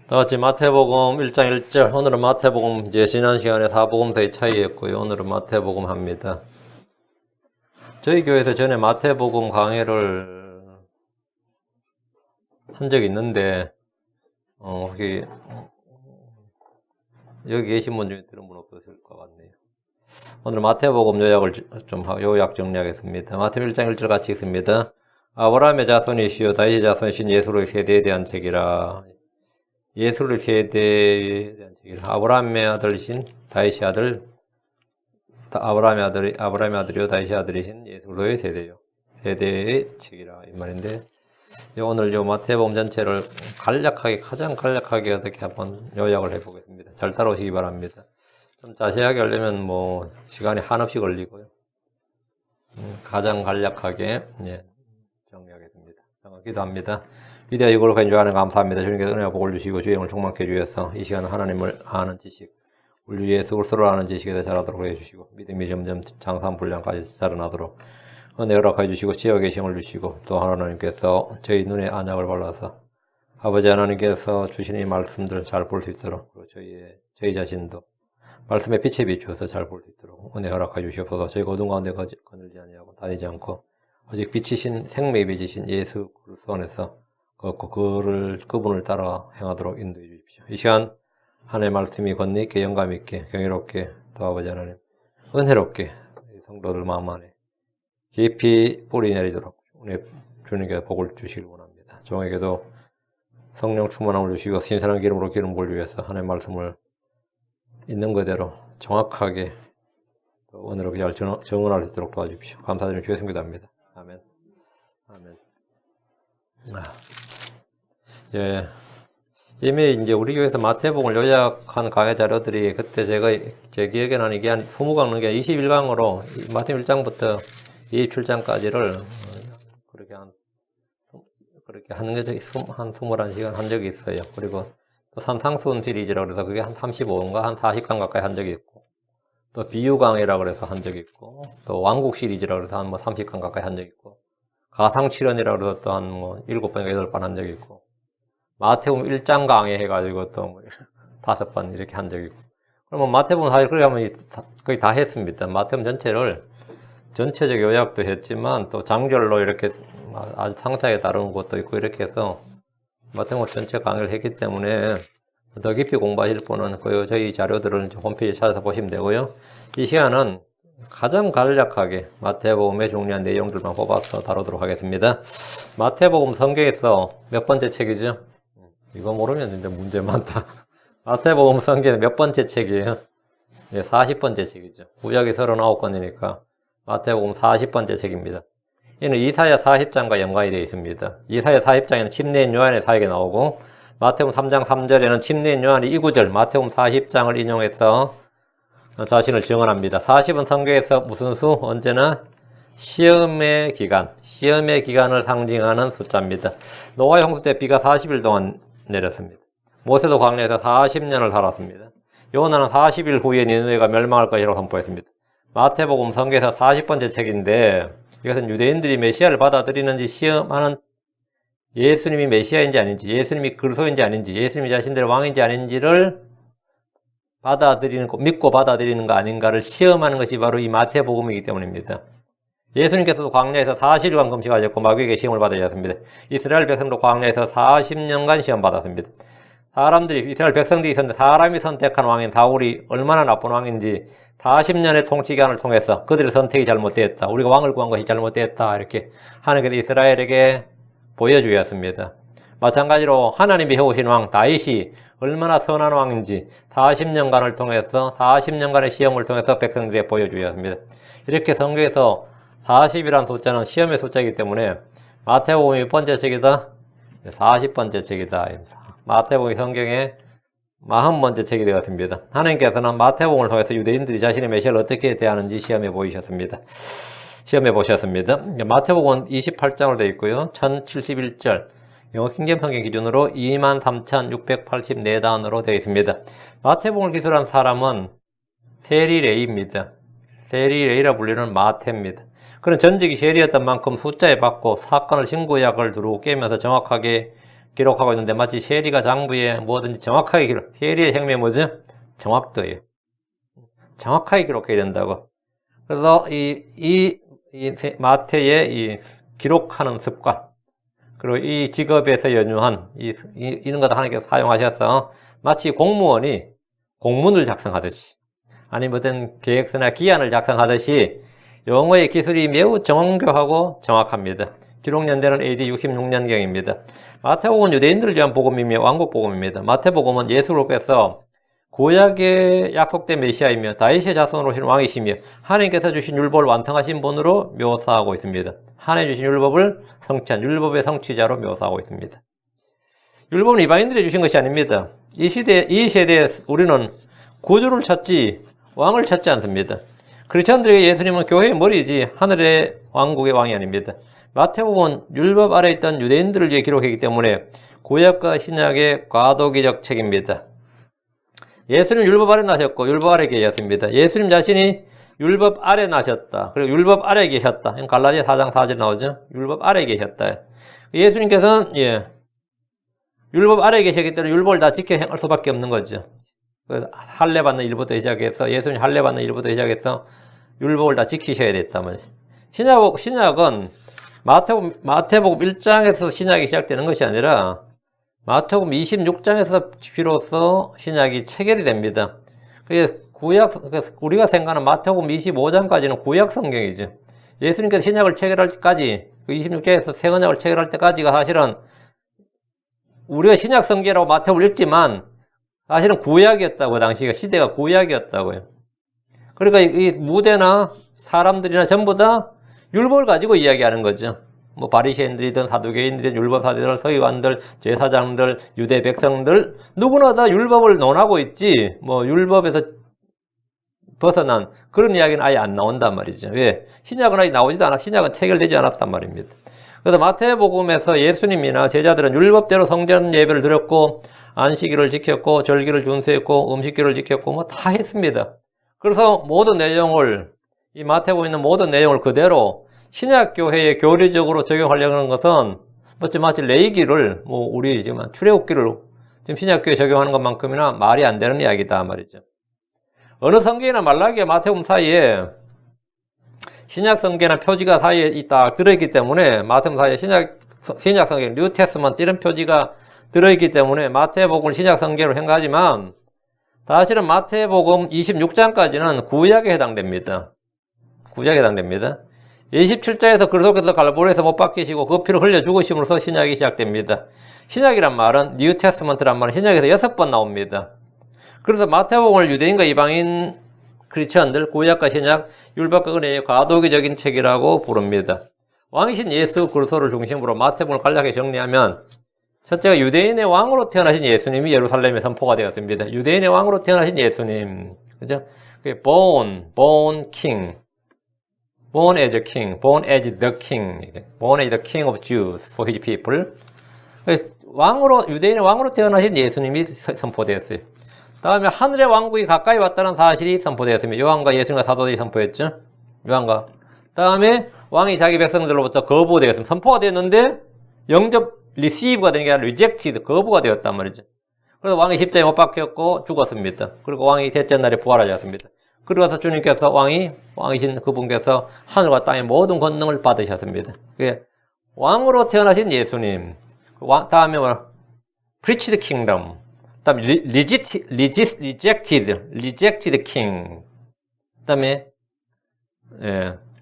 다 같이 마태복음 1장 1절. 오늘은 마태복음, 이제 지난 시간에 사복음서의 차이였고요. 오늘은 마태복음 합니다. 저희 교회에서 전에 마태복음 강의를 한 적이 있는데, 여기 계신 분 중에 들은 분 없으실 것 같네요. 오늘 마태복음 요약 정리하겠습니다. 마태복음 1장 1절 같이 읽습니다. 아브라함의 자손이시요 다윗의 자손이신 예수의 세대에 대한 책이라. 예수의 세대에 대한 책이라. 아브라함의 아들이신 다윗의 아들, 아브라함의 아들이요 다윗의 아들이신 예수의 세대의 책이라 이 말인데, 오늘 요 마태복음 전체를 가장 간략하게 어떻게 한번 요약을 해보겠습니다. 잘 따라오시기 바랍니다. 좀 자세하게 하려면 시간이 한없이 걸리고요. 가장 간략하게 정리하겠습니다. 기도합니다. 위대하고 거룩한 주 하나님 감사합니다. 주님께서 은혜와 복을 주시고 주의 영을 충만케 해주셔서 이 시간은 하나님을 아는 지식, 우리 예수 그리스도를 아는 지식에 대해 자라도록 해주시고 믿음이 점점 장산 분량까지 자라나도록 은혜 허락해 주시고 지혜와 계심을 주시고, 또 하나님께서 저희 눈에 안약을 발라서 아버지 하나님께서 주시는 이 말씀들 잘 볼 수 있도록, 그리고 저희 자신도 말씀의 빛에 비추어서 잘 볼 수 있도록 은혜 허락해 주시옵소서. 저희가 어둠 가운데 거늘지 아니하고 다니지 않고 오직 빛이신 생명의 빛이신 예수 그리스도 안에서 그분을 따라 행하도록 인도해 주십시오. 이 시간 하나님의 말씀이 권능 있게 영감 있게 경이롭게, 또 아버지 하나님 은혜롭게 성도들 마음 안에 깊이 뿌리 내리도록 주님께서 복을 주시길 원합니다. 종에게도 성령 충만함을 주시고 신선한 기름으로 기름 부을 위해서 하나님의 말씀을 있는 그대로 정확하게 또 은혜롭게 잘 정언할 수 있도록 도와주십시오. 감사드리며 주의 성기도 합니다. 아멘. 아멘. 이미 이제 우리 교회에서 마태복음을 요약한 강의 자료들이 그때 제 기억에는 이게 한 20강 넘게 21강으로 마태복음 1장부터 27장까지를 그렇게 하는 게 한 21시간 한 적이 있어요. 그리고 또 산상수훈 시리즈라고 그래서 그게 한 35인가 한 40강 가까이 한 적이 있고, 또 비유강의라고 그래서 한 적이 있고, 또 왕국 시리즈라고 그래서 한 30강 가까이 한 적이 있고, 가상칠언이라고 그래서 또 한 7번인가 8번 한 적이 있고, 마태복음 1장 강의 해가지고 또 5번 이렇게 한 적이 있고, 그러면 마태복음 사실 그렇게 하면 거의 다 했습니다. 마태복음 전체적 요약도 했지만 또 장절로 이렇게 아주 상세하게 다루는 것도 있고, 이렇게 해서 마태복음 전체 강의를 했기 때문에 더 깊이 공부하실 분은 저희 자료들을 홈페이지에 찾아서 보시면 되고요. 이 시간은 가장 간략하게 마태복음의 중요한 내용들만 뽑아서 다루도록 하겠습니다. 마태복음 성경에서 몇 번째 책이죠? 이거 모르면 진짜 문제 많다. 마태복음 성경의 몇 번째 책이에요? 40번째 책이죠. 구약이 39권이니까 마태복음 40번째 책입니다. 이는 이사야 40장과 연관이 되어 있습니다. 이사야 40장에는 침례인 요한의 사역이 나오고, 마태복음 3장 3절에는 침례인 요한이 이 구절 마태복음 40장을 인용해서 자신을 증언합니다. 40은 성경에서 무슨 수? 언제나 시험의 기간을 상징하는 숫자입니다. 노아 홍수 때 비가 40일 동안 내렸습니다. 모세도 광야에서 40년을 살았습니다. 요나는 40일 후에 니느웨가 멸망할 것이라고 선포했습니다. 마태복음 성경에서 40번째 책인데, 이것은 유대인들이 메시아를 받아들이는지 시험하는, 예수님이 메시아인지 아닌지, 예수님이 그리스도인지 아닌지, 예수님이 자신들의 왕인지 아닌지를 믿고 받아들이는 거 아닌가를 시험하는 것이 바로 이 마태복음이기 때문입니다. 예수님께서도 광야에서 40일간 금식하셨고 마귀에게 시험을 받으셨습니다. 이스라엘 백성도 광야에서 40년간 시험 받았습니다. 이스라엘 백성들이 있었는데 사람이 선택한 왕인 다윗이 얼마나 나쁜 왕인지 40년의 통치 기간을 통해서 그들의 선택이 잘못되었다, 우리가 왕을 구한 것이 잘못되었다, 이렇게 하나님께서 이스라엘에게 보여주셨습니다. 마찬가지로 하나님이 해오신 왕 다윗이 얼마나 선한 왕인지 40년간을 통해서 40년간의 시험을 통해서 백성들에게 보여주셨습니다. 이렇게 성경에서 40이라는 숫자는 시험의 숫자이기 때문에 마태복음이 몇 번째 책이다? 40번째 책이다. 마태복음이 성경의 40번째 책이 되었습니다. 하나님께서는 마태복음을 통해서 유대인들이 자신의 메시아를 어떻게 대하는지 시험해 보셨습니다. 마태복음은 28장으로 되어 있고요. 1071절, 영어 킹제임스 성경 기준으로 23,684단어로 되어 있습니다. 마태복음을 기술한 사람은 세리레이입니다. 세리레이라 불리는 마태입니다. 그는 전직이 셀이었던 만큼 숫자에 받고 사건을 신구약을 두르고 깨면서 정확하게 기록하고 있는데 마치 셰리가 장부에 뭐든지 정확하게 셰리의 생명이 뭐죠? 정확도예요. 정확하게 기록해야 된다고. 그래서 이 마태의 이 기록하는 습관, 그리고 이 직업에서 연유한 이런 것도 하나님께서 사용하셔서 마치 공무원이 공문을 작성하듯이, 아니면 어떤 계획서나 기한을 작성하듯이 영어의 기술이 매우 정교하고 정확합니다. 기록 연대는 AD 66년경입니다. 마태복음은 유대인들을 위한 복음이며 왕국 복음입니다. 마태복음은 예수로께서 구약의 약속된 메시아이며 다윗의 자손으로 오신 왕이시며 하나님께서 주신 율법을 완성하신 분으로 묘사하고 있습니다. 하나님 주신 율법을 성취한 율법의 성취자로 묘사하고 있습니다. 율법은 이방인들이 주신 것이 아닙니다. 이 세대에 우리는 구주를 찾지 왕을 찾지 않습니다. 크리스천들에게 예수님은 교회의 머리이지 하늘의 왕국의 왕이 아닙니다. 마태복음은 율법 아래 있던 유대인들을 위해 기록했기 때문에 구약과 신약의 과도기적 책입니다. 예수님 율법 아래 나셨고 율법 아래 계셨습니다. 예수님 자신이 율법 아래 나셨다. 그리고 율법 아래 계셨다. 갈라디아 4장 4절 나오죠. 율법 아래 계셨다. 예수님께서는 율법 아래 계셨기 때문에 율법을 다 지켜 행할 수밖에 없는 거죠. 할례 받는 일부터 시작해서 예수님 할례 받는 일부터 시작해서 율법을 다 지키셔야 됐단 말이에요. 신약은 마태복음 1장에서 신약이 시작되는 것이 아니라 마태복음 26장에서 비로소 신약이 체결이 됩니다. 그래서 우리가 생각하는 마태복음 25장까지는 구약 성경이죠. 예수님께서 신약을 체결할 때까지, 26장에서 새 언약을 체결할 때까지가 사실은 우리가 신약 성경이라고 마태복음을 읽지만 사실은 구약이었다고, 당시가 시대가 구약이었다고요. 그러니까 이 무대나 사람들이나 전부 다 율법을 가지고 이야기하는 거죠. 뭐 바리새인들이든 사두개인들이든 율법사들이든 서기관들, 제사장들, 유대 백성들 누구나 다 율법을 논하고 있지 뭐 율법에서 벗어난 그런 이야기는 아예 안 나온단 말이죠. 왜? 신약은 아직 나오지도 않아. 신약은 체결되지 않았단 말입니다. 그래서 마태복음에서 예수님이나 제자들은 율법대로 성전 예배를 드렸고 안식일을 지켰고 절기를 준수했고 음식기를 지켰고 뭐 다 했습니다. 그래서 모든 내용을 이 마태복음에 있는 모든 내용을 그대로 신약교회에 교리적으로 적용하려고 하는 것은 마치 레위기를 우리 지금 출애굽기를 지금 신약교회에 적용하는 것만큼이나 말이 안 되는 이야기다 말이죠. 어느 성경이나 말라기와 마태복음 사이에 신약 성경이나 표지가 사이에 딱 들어있기 때문에 마태복음 사이에 신약 성경, 뉴 테스먼트 이런 표지가 들어있기 때문에 마태복음을 신약 성경으로 생각하지만 사실은 마태복음 26장까지는 구약에 해당됩니다. 구약에 해당됩니다. 27장에서 그리스도께서 갈보리에서 못 박히시고 그 피를 흘려 죽으심으로써 신약이 시작됩니다. 신약이란 말은 뉴 테스먼트란 말은 신약에서 6번 나옵니다. 그래서 마태복음을 유대인과 이방인 크리스천들, 구약과 신약, 율법과 은혜의 과도기적인 책이라고 부릅니다. 왕이신 예수 그리스도를 중심으로 마태복음을 간략하게 정리하면 첫째가 유대인의 왕으로 태어나신 예수님이 예루살렘에 선포가 되었습니다. 유대인의 왕으로 태어나신 예수님, 그죠? born king. Born as a king, born as the king, born as the king of Jews for his people. 유대인의 왕으로 태어나신 예수님이 선포되었어요. 다음에 하늘의 왕국이 가까이 왔다는 사실이 선포되었습니다. 요한과 예수님과 사도들이 선포했죠. 요한과. 다음에 왕이 자기 백성들로부터 거부되었습니다. 선포가 되었는데 receive가 되는 게 아니라 rejected, 거부가 되었단 말이죠. 그래서 왕이 십자가에 못 박혔고 죽었습니다. 그리고 왕이 셋째 날에 부활하셨습니다. 그러고서 주님께서 왕이신 그분께서 하늘과 땅의 모든 권능을 받으셨습니다. 왕으로 태어나신 예수님. 다음에 preached kingdom. 다음에 rejected king. 다음에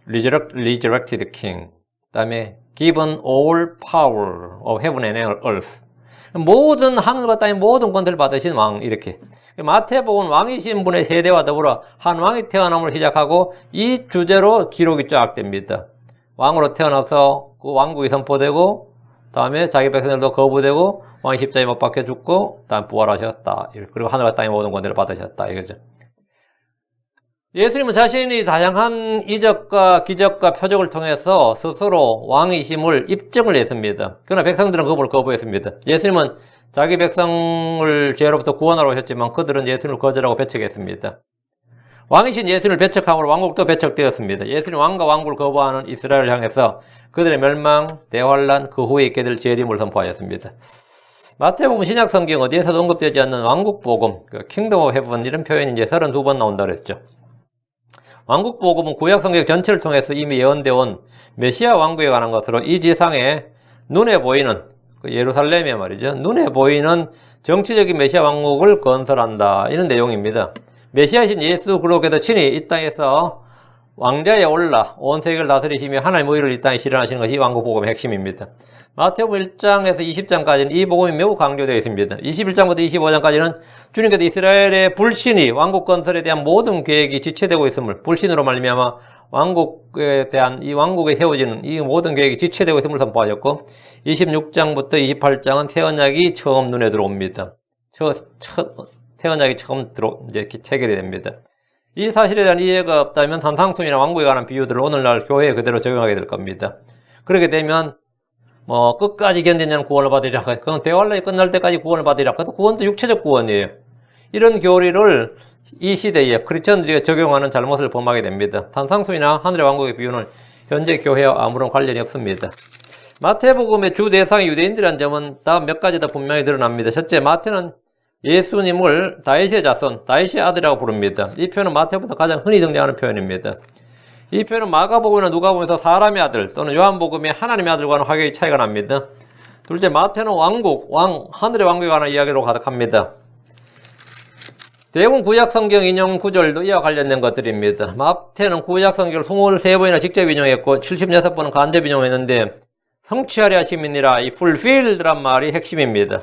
resurrected king. 다음에 given all power of heaven and earth. 모든 하늘과 땅의 모든 권세를 받으신 왕, 이렇게. 마태복음은 왕이신 분의 세대와 더불어 한 왕이 태어남으로 시작하고 이 주제로 기록이 쫙 됩니다. 왕으로 태어나서 그 왕국이 선포되고 다음에 자기 백성들도 거부되고 왕이 십자가에 못 박혀 죽고 다음 부활하셨다. 그리고 하늘과 땅의 모든 권세를 받으셨다. 이거죠. 예수님은 자신이 다양한 이적과 기적과 표적을 통해서 스스로 왕이심을 입증을 했습니다. 그러나 백성들은 그걸 거부했습니다. 예수님은 자기 백성을 죄로부터 구원하러 오셨지만 그들은 예수님을 거절하고 배척했습니다. 왕이신 예수님을 배척함으로 왕국도 배척되었습니다. 예수님 왕과 왕국을 거부하는 이스라엘을 향해서 그들의 멸망, 대환란, 그 후에 있게 될 재림을 선포하였습니다. 마태복음 신약 성경 어디에서도 언급되지 않는 왕국복음, 킹덤 오브 헤븐 이런 표현이 이제 32번 나온다 그랬죠. 왕국복음은 구약 성경 전체를 통해서 이미 예언되어 온 메시아 왕국에 관한 것으로 이 지상에 눈에 보이는 예루살렘에 말이죠. 눈에 보이는 정치적인 메시아 왕국을 건설한다. 이런 내용입니다. 메시아신 예수 그리스도께서 친히 이 땅에서 왕자에 올라 온 세계를 다스리시며 하나님의 의를 이 땅에 실현하시는 것이 왕국복음의 핵심입니다. 마태복음 1장에서 20장까지는 이 복음이 매우 강조되어 있습니다. 21장부터 25장까지는 주님께서 이스라엘의 불신이 왕국 건설에 대한 모든 계획이 지체되고 있음을, 불신으로 말미암아 왕국에 대한 이 왕국에 세워지는 이 모든 계획이 지체되고 있음을 선포하셨고, 26장부터 28장은 새 언약이 처음 눈에 들어옵니다. 새 언약이 처음 이제 체결이 됩니다. 이 사실에 대한 이해가 없다면 산상순이나 왕국에 관한 비유들을 오늘날 교회에 그대로 적용하게 될 겁니다. 그렇게 되면 끝까지 견디냐는 구원을 받으리라. 그건 대환란이 끝날 때까지 구원을 받으리라. 그래서 구원도 육체적 구원이에요. 이런 교리를 이 시대에 크리스천들이 적용하는 잘못을 범하게 됩니다. 산상순이나 하늘의 왕국의 비유는 현재 교회와 아무런 관련이 없습니다. 마태복음의 주 대상이 유대인들이라는 점은 다음 몇 가지 더 분명히 드러납니다. 첫째, 마태는 예수님을 다윗의 자손, 다윗의 아들이라고 부릅니다. 이 표현은 마태복음에서 가장 흔히 등장하는 표현입니다. 이 표현은 마가복음이나 누가복음에서 사람의 아들 또는 요한복음의 하나님의 아들과는 확연히 차이가 납니다. 둘째, 마태는 왕국, 하늘의 왕국에 관한 이야기로 가득합니다. 대부분 구약 성경 인용 구절도 이와 관련된 것들입니다. 마태는 구약 성경을 23번이나 직접 인용했고 76번은 간접 인용했는데 성취하려 하심이니라, 이 fulfilled란 말이 핵심입니다.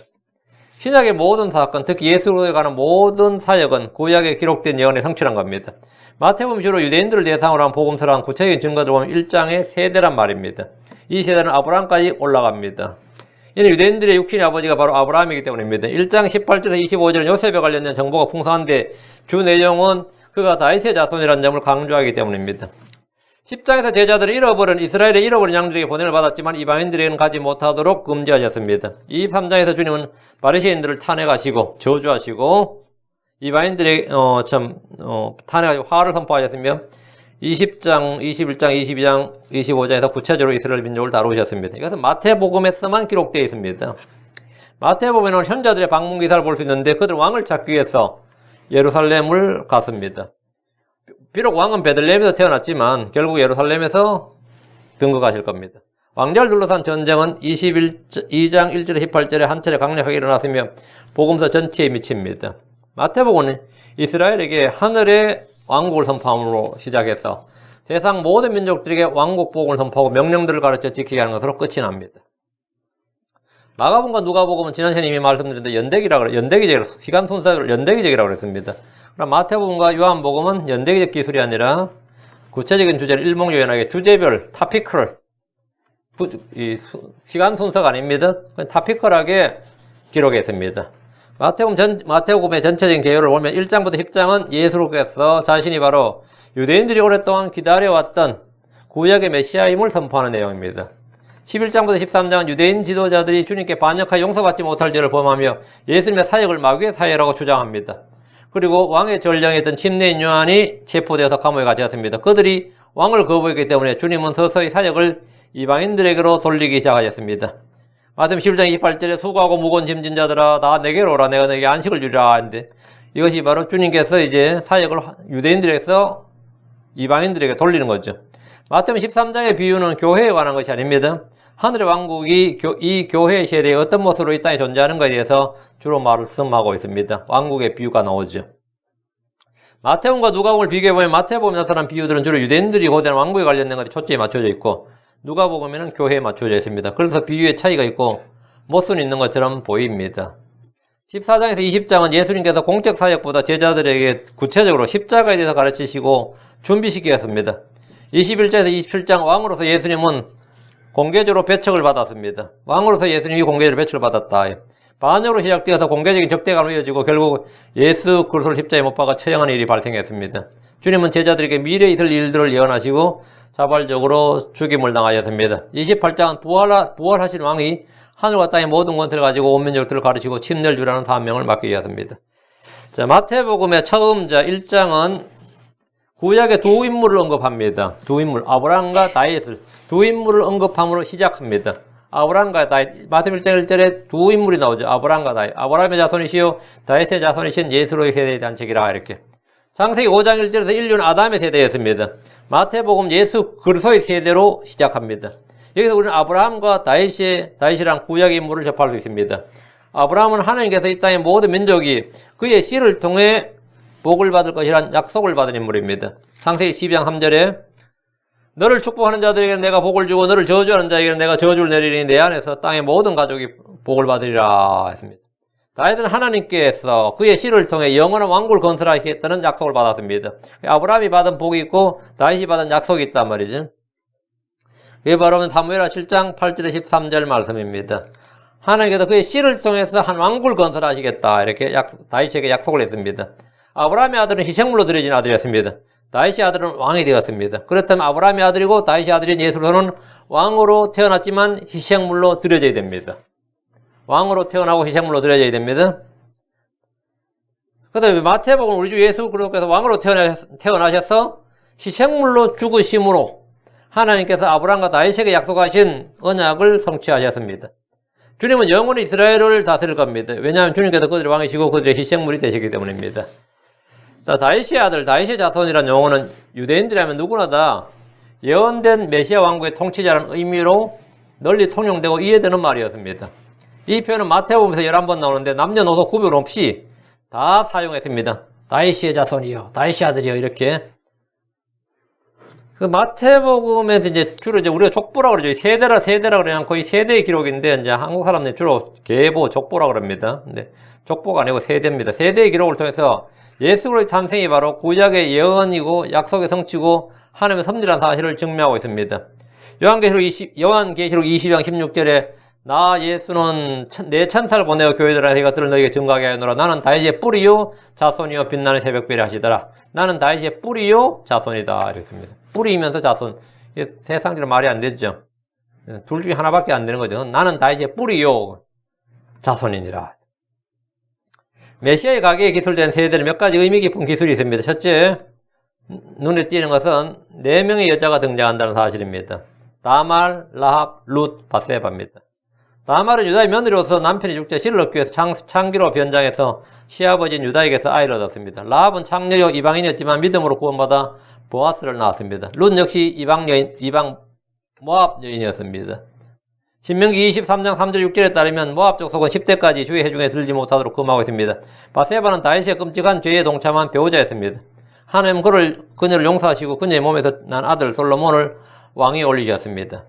신약의 모든 사건, 특히 예수에 관한 모든 사역은 구약에 기록된 예언의 성취란 겁니다. 마태복음 주로 유대인들을 대상으로 한 복음서를 한 구체적인 증거들을 보면 1장의 세대란 말입니다. 이 세대는 아브라함까지 올라갑니다. 이는 유대인들의 육신의 아버지가 바로 아브라함이기 때문입니다. 1장 18절에서 25절은 요셉에 관련된 정보가 풍성한데 주 내용은 그가 다윗의 자손이라는 점을 강조하기 때문입니다. 10장에서 제자들이 이스라엘의 잃어버린 양들에게 보냄을 받았지만 이방인들에게는 가지 못하도록 금지하셨습니다. 23장에서 주님은 바리새인들을 탄핵하시고 저주하시고 이방인들에게 탄핵하시고 화를 선포하셨으며 20장, 21장, 22장, 25장에서 구체적으로 이스라엘 민족을 다루셨습니다. 이것은 마태복음에서만 기록되어 있습니다. 마태복음에는 현자들의 방문 기사를 볼 수 있는데 그들은 왕을 찾기 위해서 예루살렘을 갔습니다. 비록 왕은 베들레헴에서 태어났지만 결국 예루살렘에서 등극하실 겁니다. 왕자를 둘러싼 전쟁은 22장 1절에 18절에 한 차례 강력하게 일어났으며 복음서 전체에 미칩니다. 마태복음은 이스라엘에게 하늘의 왕국을 선포함으로 시작해서 세상 모든 민족들에게 왕국 복음을 선포하고 명령들을 가르쳐 지키게 하는 것으로 끝이 납니다. 마가복음과 누가복음은 지난 시간에 이미 말씀드렸는데 연대기적이라고, 시간 순서를 연대기적이라고 했습니다. 그럼 마태복음과 요한복음은 연대기적 기술이 아니라 구체적인 주제를 일목요연하게 주제별, 타피컬, 시간 순서가 아닙니다. 타피컬하게 기록했습니다. 마태복음의 전체적인 개요를 보면 1장부터 10장은 예수께서 자신이 바로 유대인들이 오랫동안 기다려왔던 구약의 메시아임을 선포하는 내용입니다. 11장부터 13장은 유대인 지도자들이 주님께 반역하여 용서받지 못할 죄를 범하며 예수님의 사역을 마귀의 사역이라고 주장합니다. 그리고 왕의 전령이었던 침례인 요한이 체포되어서 감옥에 갇혔습니다. 그들이 왕을 거부했기 때문에 주님은 서서히 사역을 이방인들에게로 돌리기 시작하셨습니다. 마태복음 11장 28절에 수고하고 무거운 짐진 자들아 다 내게로 오라, 내가 너에게 안식을 주리라 하는데 이것이 바로 주님께서 이제 사역을 유대인들에게서 이방인들에게 돌리는 거죠. 마태복음 13장의 비유는 교회에 관한 것이 아닙니다. 하늘의 왕국이 이 교회의 세대에 어떤 모습으로 이 땅에 존재하는 것에 대해서 주로 말씀하고 있습니다. 왕국의 비유가 나오죠. 마태복음과 누가복음을 비교해보면 마태복음에 나타난 비유들은 주로 유대인들이 고대한 왕국에 관련된 것에 초점이 맞춰져 있고 누가복음에는 교회에 맞춰져 있습니다. 그래서 비유의 차이가 있고 모순이 있는 것처럼 보입니다. 14장에서 20장은 예수님께서 공적 사역보다 제자들에게 구체적으로 십자가에 대해서 가르치시고 준비시키셨습니다. 21장에서 27장 왕으로서 예수님은 공개적으로 배척을 받았습니다. 왕으로서 예수님이 공개적으로 배척을 받았다. 반역으로 시작되어서 공개적인 적대감으로 이어지고 결국 예수 그리스도를 십자가에 못 박아 처형하는 일이 발생했습니다. 주님은 제자들에게 미래에 있을 일들을 예언하시고 자발적으로 죽임을 당하셨습니다. 28장은 부활하신 왕이 하늘과 땅의 모든 권세를 가지고 온 민족들을 가르치고 침례를 주라는 사명을 맡기 위해서입니다. 자, 마태복음의 처음 1장은 구약의 두 인물을 언급합니다. 두 인물, 아브라함과 다윗을 두 인물을 언급함으로 시작합니다. 아브라함과 다윗, 마태복음 1장 1절에 두 인물이 나오죠. 아브라함과 다윗. 아브라함의 자손이시요 다윗의 자손이신 예수로의 세대에 대한 책이라 이렇게. 창세기 5장 1절에서 인류는 아담의 세대였습니다. 마태복음 예수 그리스도의 세대로 시작합니다. 여기서 우리는 아브라함과 다윗이란 구약의 인물을 접할 수 있습니다. 아브라함은 하나님께서 이 땅의 모든 민족이 그의 씨를 통해 복을 받을 것이란 약속을 받은 인물입니다. 창세기 12장 3절에 너를 축복하는 자들에게는 내가 복을 주고 너를 저주하는 자에게는 내가 저주를 내리니 내 안에서 땅의 모든 가족이 복을 받으리라 했습니다. 다윗은 하나님께서 그의 씨를 통해 영원한 왕국을 건설하시겠다는 약속을 받았습니다. 아브라함이 받은 복이 있고 다윗이 받은 약속이 있단 말이죠. 이게 바로 사무엘하 7장 8절에 13절 말씀입니다. 하나님께서 그의 씨를 통해서 한 왕국을 건설하시겠다 이렇게 다윗에게 약속을 했습니다. 아브라함의 아들은 희생물로 드려진 아들이었습니다. 다윗의 아들은 왕이 되었습니다. 그렇다면 아브라함의 아들이고 다윗의 아들인 예수로서는 왕으로 태어났지만 희생물로 드려져야 됩니다. 왕으로 태어나고 희생물로 드려져야 됩니다. 그 다음에 마태복음 우리 주 예수 그리스도께서 왕으로 태어나셔서 희생물로 죽으심으로 하나님께서 아브라함과 다윗에게 약속하신 언약을 성취하셨습니다. 주님은 영원히 이스라엘을 다스릴 겁니다. 왜냐하면 주님께서 그들의 왕이시고 그들의 희생물이 되시기 때문입니다. 다윗의 아들, 다윗의 자손이라는 용어는 유대인들이라면 누구나 다 예언된 메시아 왕국의 통치자라는 의미로 널리 통용되고 이해되는 말이었습니다. 이 표현은 마태복음에서 11번 나오는데 남녀노소 구별 없이 다 사용했습니다. 다윗의 자손이요, 다윗의 아들이요 이렇게. 그 마태복음에서 주로 우리가 족보라고 그러죠. 세대라 그러면 거의 세대의 기록인데 이제 한국 사람들이 주로 계보, 족보라고 그럽니다. 근데 족보가 아니고 세대입니다. 세대의 기록을 통해서 예수 그리스도의 탄생이 바로 구약의 예언이고 약속의 성취고 하나님의 섭리라는 사실을 증명하고 있습니다. 요한계시록 20장 16절에 나 예수는 내 천사를 보내어 교회들아 이것들을 너에게 증거하게 하노라. 나는 다윗의 뿌리요 자손이요 빛나는 새벽별이 하시더라. 나는 다윗의 뿌리요 자손이다 이랬습니다. 뿌리이면서 자손. 세상적으로 말이 안 되죠. 둘 중에 하나밖에 안 되는 거죠. 나는 다윗의 뿌리요 자손이니라. 메시아의 가계에 기술된 세대는 몇 가지 의미 깊은 기술이 있습니다. 첫째, 눈에 띄는 것은 4명의 여자가 등장한다는 사실입니다. 다말, 라합, 룻, 바세바입니다. 다말은 유다의 며느리로서 남편이 죽자 씨를 얻기 위해서 창기로 변장해서 시아버지인 유다에게서 아이를 얻었습니다. 라합은 창녀요 이방인이었지만 믿음으로 구원받아 보아스를 낳았습니다. 룻 역시 이방 모압 여인이었습니다. 신명기 23장 3절 6절에 따르면 모압 족속은 10대까지 주의 회중에 들지 못하도록 금하고 있습니다. 바세바는 다윗의 끔찍한 죄에 동참한 배우자였습니다. 하나님은 그녀를 용서하시고 그녀의 몸에서 난 아들 솔로몬을 왕위에 올리셨습니다.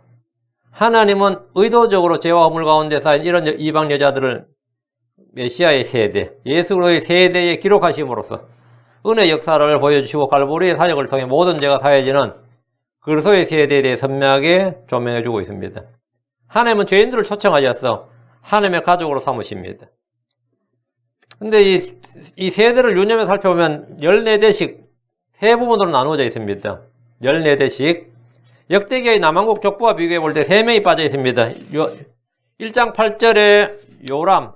하나님은 의도적으로 죄와 허물 가운데 쌓인 이런 이방 여자들을 메시아의 세대, 예수 그리스도의 세대에 기록하심으로써 은혜 역사를 보여주시고 갈보리의 사역을 통해 모든 죄가 사해지는 그리스도의 세대에 대해 선명하게 조명해주고 있습니다. 하나님은 죄인들을 초청하셔서 하나님의 가족으로 삼으십니다. 근데 이 세대를 유념해 살펴보면 14대씩 세 부분으로 나누어져 있습니다. 14대씩. 역대기의 남왕국 족보와 비교해 볼 때 3명이 빠져 있습니다. 1장 8절에 요람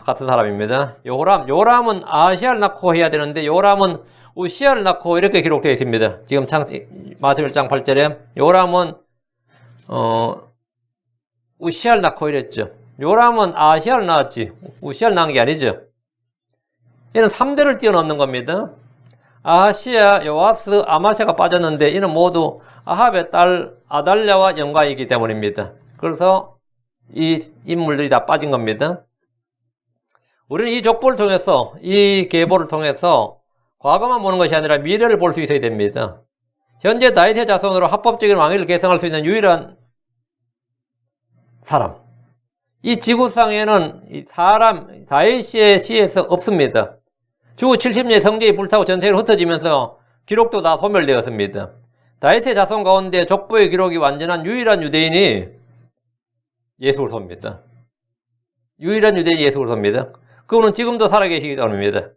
같은 사람입니다. 요람은 아하시아를 낳고 해야 되는데 요람은 우시아를 낳고 이렇게 기록되어 있습니다. 지금 마태복음 1장 8절에 요람은 우시아를 낳고 이랬죠. 요람은 아하시아를 낳았지 우시아를 낳은 게 아니죠. 얘는 3대를 뛰어넘는 겁니다. 아하시아, 요아스, 아마샤가 빠졌는데 이는 모두 아합의 딸 아달랴와 연관이기 때문입니다. 그래서 이 인물들이 다 빠진 겁니다. 우리는 이 족보를 통해서 이 계보를 통해서 과거만 보는 것이 아니라 미래를 볼 수 있어야 됩니다. 현재 다윗의 자손으로 합법적인 왕위를 계승할 수 있는 유일한 사람. 이 지구상에는 이 사람 다윗의 시에서 없습니다. 주후 70년의 성전이 불타고 전세로 흩어지면서 기록도 다 소멸되었습니다. 다윗의 자손 가운데 족보의 기록이 완전한 유일한 유대인이 예수 그리스도입니다. 유일한 유대인이 예수 그리스도입니다. 그분은 지금도 살아계시기 때문입니다.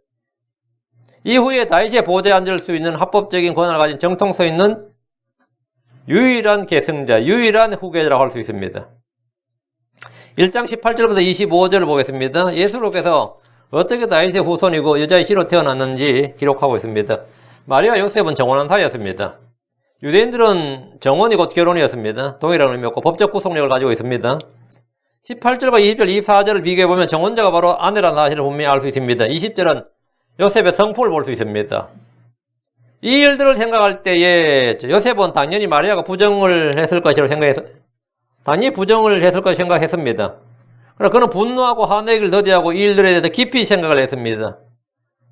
이후에 다윗의 보좌에 앉을 수 있는 합법적인 권한을 가진 정통성 있는 유일한 계승자, 유일한 후계자라고 할 수 있습니다. 1장 18절부터 25절을 보겠습니다. 예수로께서 어떻게 다윗의 후손이고 여자의 씨로 태어났는지 기록하고 있습니다. 마리아 요셉은 정혼한 사이였습니다. 유대인들은 정혼이 곧 결혼이었습니다. 동일한 의미였고 법적 구속력을 가지고 있습니다. 18절과 20절, 24절을 비교해보면 정혼자가 바로 아내라는 사실을 분명히 알 수 있습니다. 20절은 요셉의 성품을 볼 수 있습니다. 이 일들을 생각할 때에 요셉은 당연히 마리아가 부정을 했을 것이라고 당연히 부정을 했을 것이라고 생각했습니다. 그러나 그는 분노하고 화내기를 더디하고 이 일들에 대해서 깊이 생각을 했습니다.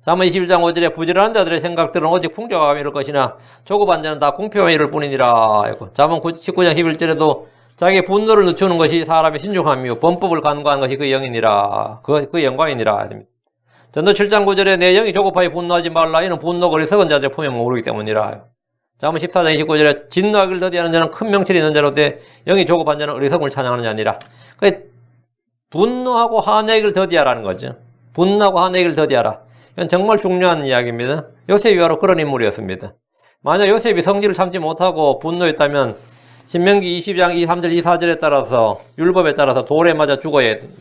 잠언 21장 5절에 부지런한 자들의 생각들은 오직 풍족함이 이룰 것이나 조급한 자는 다 궁핍함이 이룰 뿐이니라. 잠언 19장 11절에도 자기의 분노를 늦추는 것이 사람의 신중함이요 범법을 간과하는 것이 그 영이니라. 그 영광이니라. 전도 7장 9절에 내 영이 조급하여 분노하지 말라. 이는 분노가 어리석은 자들의 품에 머무르기 때문이라. 잠언 14장 29절에 진노하기를 더디하는 자는 큰 명철이 있는 자로되 영이 조급한 자는 어리석음을 찬양하는 자니라. 분노하고 화내기를 더디하라는 거죠. 분노하고 화내기를 더디하라. 이건 정말 중요한 이야기입니다. 요셉이 바로 그런 인물이었습니다. 만약 요셉이 성질을 참지 못하고 분노했다면 신명기 20장 23절 24절에 따라서 율법에 따라서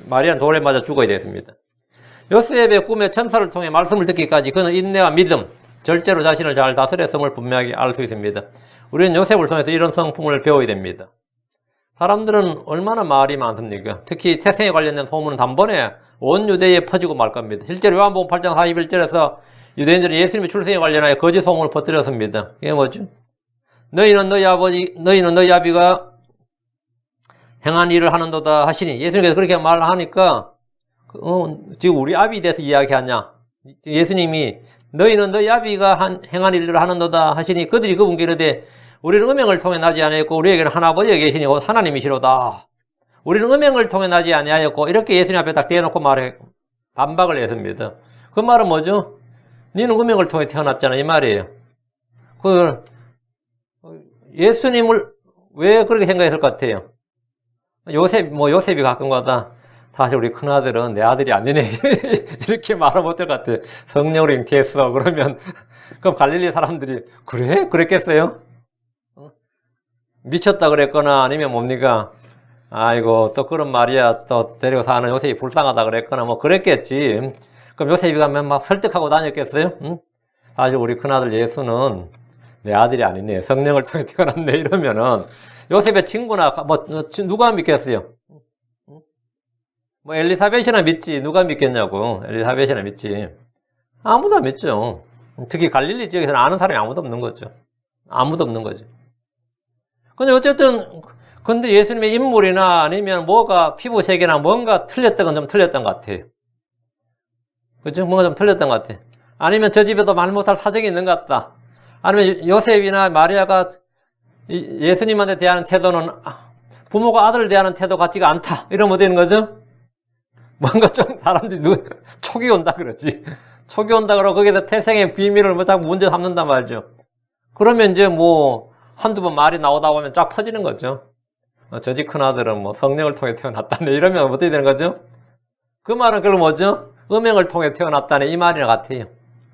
마리아는 돌에 맞아 죽어야 됐습니다. 요셉의 꿈에 천사를 통해 말씀을 듣기까지 그는 인내와 믿음, 절제로 자신을 잘 다스렸음을 분명하게 알 수 있습니다. 우리는 요셉을 통해서 이런 성품을 배워야 됩니다. 사람들은 얼마나 말이 많습니까? 특히 태생에 관련된 소문은 단번에 온 유대에 퍼지고 말 겁니다. 실제로 요한복음 8장 41절에서 유대인들은 예수님의 출생에 관련하여 거짓 소문을 퍼뜨렸습니다. 그게 뭐죠? 너희는 너희 아비가 행한 일을 하는도다 하시니, 예수님께서 그렇게 말하니까 지금 우리 아비에 대해서 이야기하냐? 예수님이 너희는 너희 아비가 행한 일을 하는도다 하시니 그들이 그분께 이르되 우리는 음행을 통해 나지 아니하였고 우리에게는 한 아버지가 계시니 곧 하나님이시로다. 우리는 음행을 통해 나지 아니하였고 이렇게 예수님 앞에 딱 대놓고 반박을 했습니다. 그 말은 뭐죠? 너는 음행을 통해 태어났잖아 이 말이에요. 예수님을 왜 그렇게 생각했을 것 같아요? 요셉이 가끔가다 사실 우리 큰아들은 내 아들이 아니네 이렇게 말하면 어떨 것 같아요? 성령으로 잉태했어 그러면 그럼 갈릴리 사람들이 그래? 그랬겠어요? 미쳤다 그랬거나 아니면 뭡니까? 아이고 또 그런 말이야 또 데리고 사는 요셉이 불쌍하다 그랬거나 뭐 그랬겠지. 그럼 요셉이 가면 막 설득하고 다녔겠어요? 응? 사실 우리 큰아들 예수는 내 아들이 아니네 성령을 통해 태어났네 이러면은 요셉의 친구나 누가 믿겠어요? 엘리사벳이나 믿지 누가 믿겠냐고. 엘리사벳이나 믿지 아무도 안 믿죠. 특히 갈릴리 지역에서는 아는 사람이 아무도 없는 거죠. 아무도 없는 거죠. 근데 어쨌든 근데 예수님의 인물이나 아니면 뭐가 피부색이나 뭔가 틀렸던 건 좀 틀렸던 것 같아요. 그죠? 뭔가 좀 틀렸던 것 같아. 아니면 저 집에도 말 못할 사정이 있는 것 같다. 아니면 요셉이나 마리아가 예수님한테 대하는 태도는 부모가 아들을 대하는 태도 같지가 않다. 이러면 어떻게 되는 거죠? 뭔가 좀 사람들이 촉이 온다 그러지. 촉이 온다 그러고 거기서 태생의 비밀을 뭐 자꾸 문제 삼는단 말이죠. 그러면 이제 한두 번 말이 나오다 보면 쫙 퍼지는 거죠. 저 집 큰아들은 성령을 통해 태어났다네. 이러면 어떻게 되는 거죠? 그 말은 그럼 뭐죠? 음행을 통해 태어났다네. 이 말이나 같아요.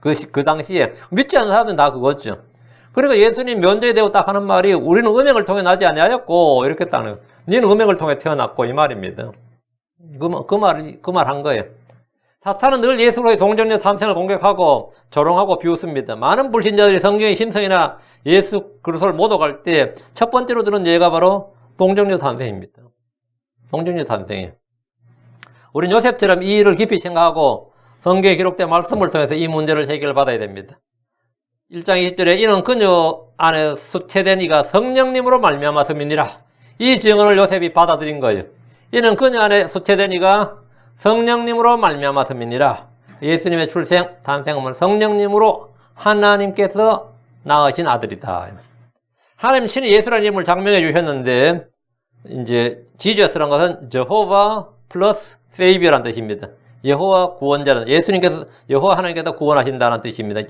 그 당시에. 믿지 않는 사람은 다 그거죠. 그러니까 예수님 면죄에 대고 딱 하는 말이 우리는 음행을 통해 나지 아니하였고, 이렇게 따는. 너는 음행을 통해 태어났고, 이 말입니다. 그 말 한 거예요. 사탄은 늘 예수 그리스도의 동정녀 탄생을 공격하고 조롱하고 비웃습니다. 많은 불신자들이 성경의 신성이나 예수 그리스도를 모독할 때 첫 번째로 들은 예가 바로 동정녀 탄생입니다. 동정녀 탄생이에요. 우린 요셉처럼 이 일을 깊이 생각하고 성경에 기록된 말씀을 통해서 이 문제를 해결받아야 됩니다. 1장 20절에 이는 그녀 안에 수태된 이가 성령님으로 말미암았음이니라. 이 증언을 요셉이 받아들인 거예요. 이는 그녀 안에 수태된 이가 성령님으로 말미암았음이니라. 예수님의 탄생은 성령님으로 하나님께서 낳으신 아들이다. 하나님 친히 예수라는 이름을 장명해 주셨는데 이제 지저스라는 것은 여호와 플러스 세이비어라는 뜻입니다. 여호와 구원자는 여호와 하나님께서 구원하신다는 뜻입니다.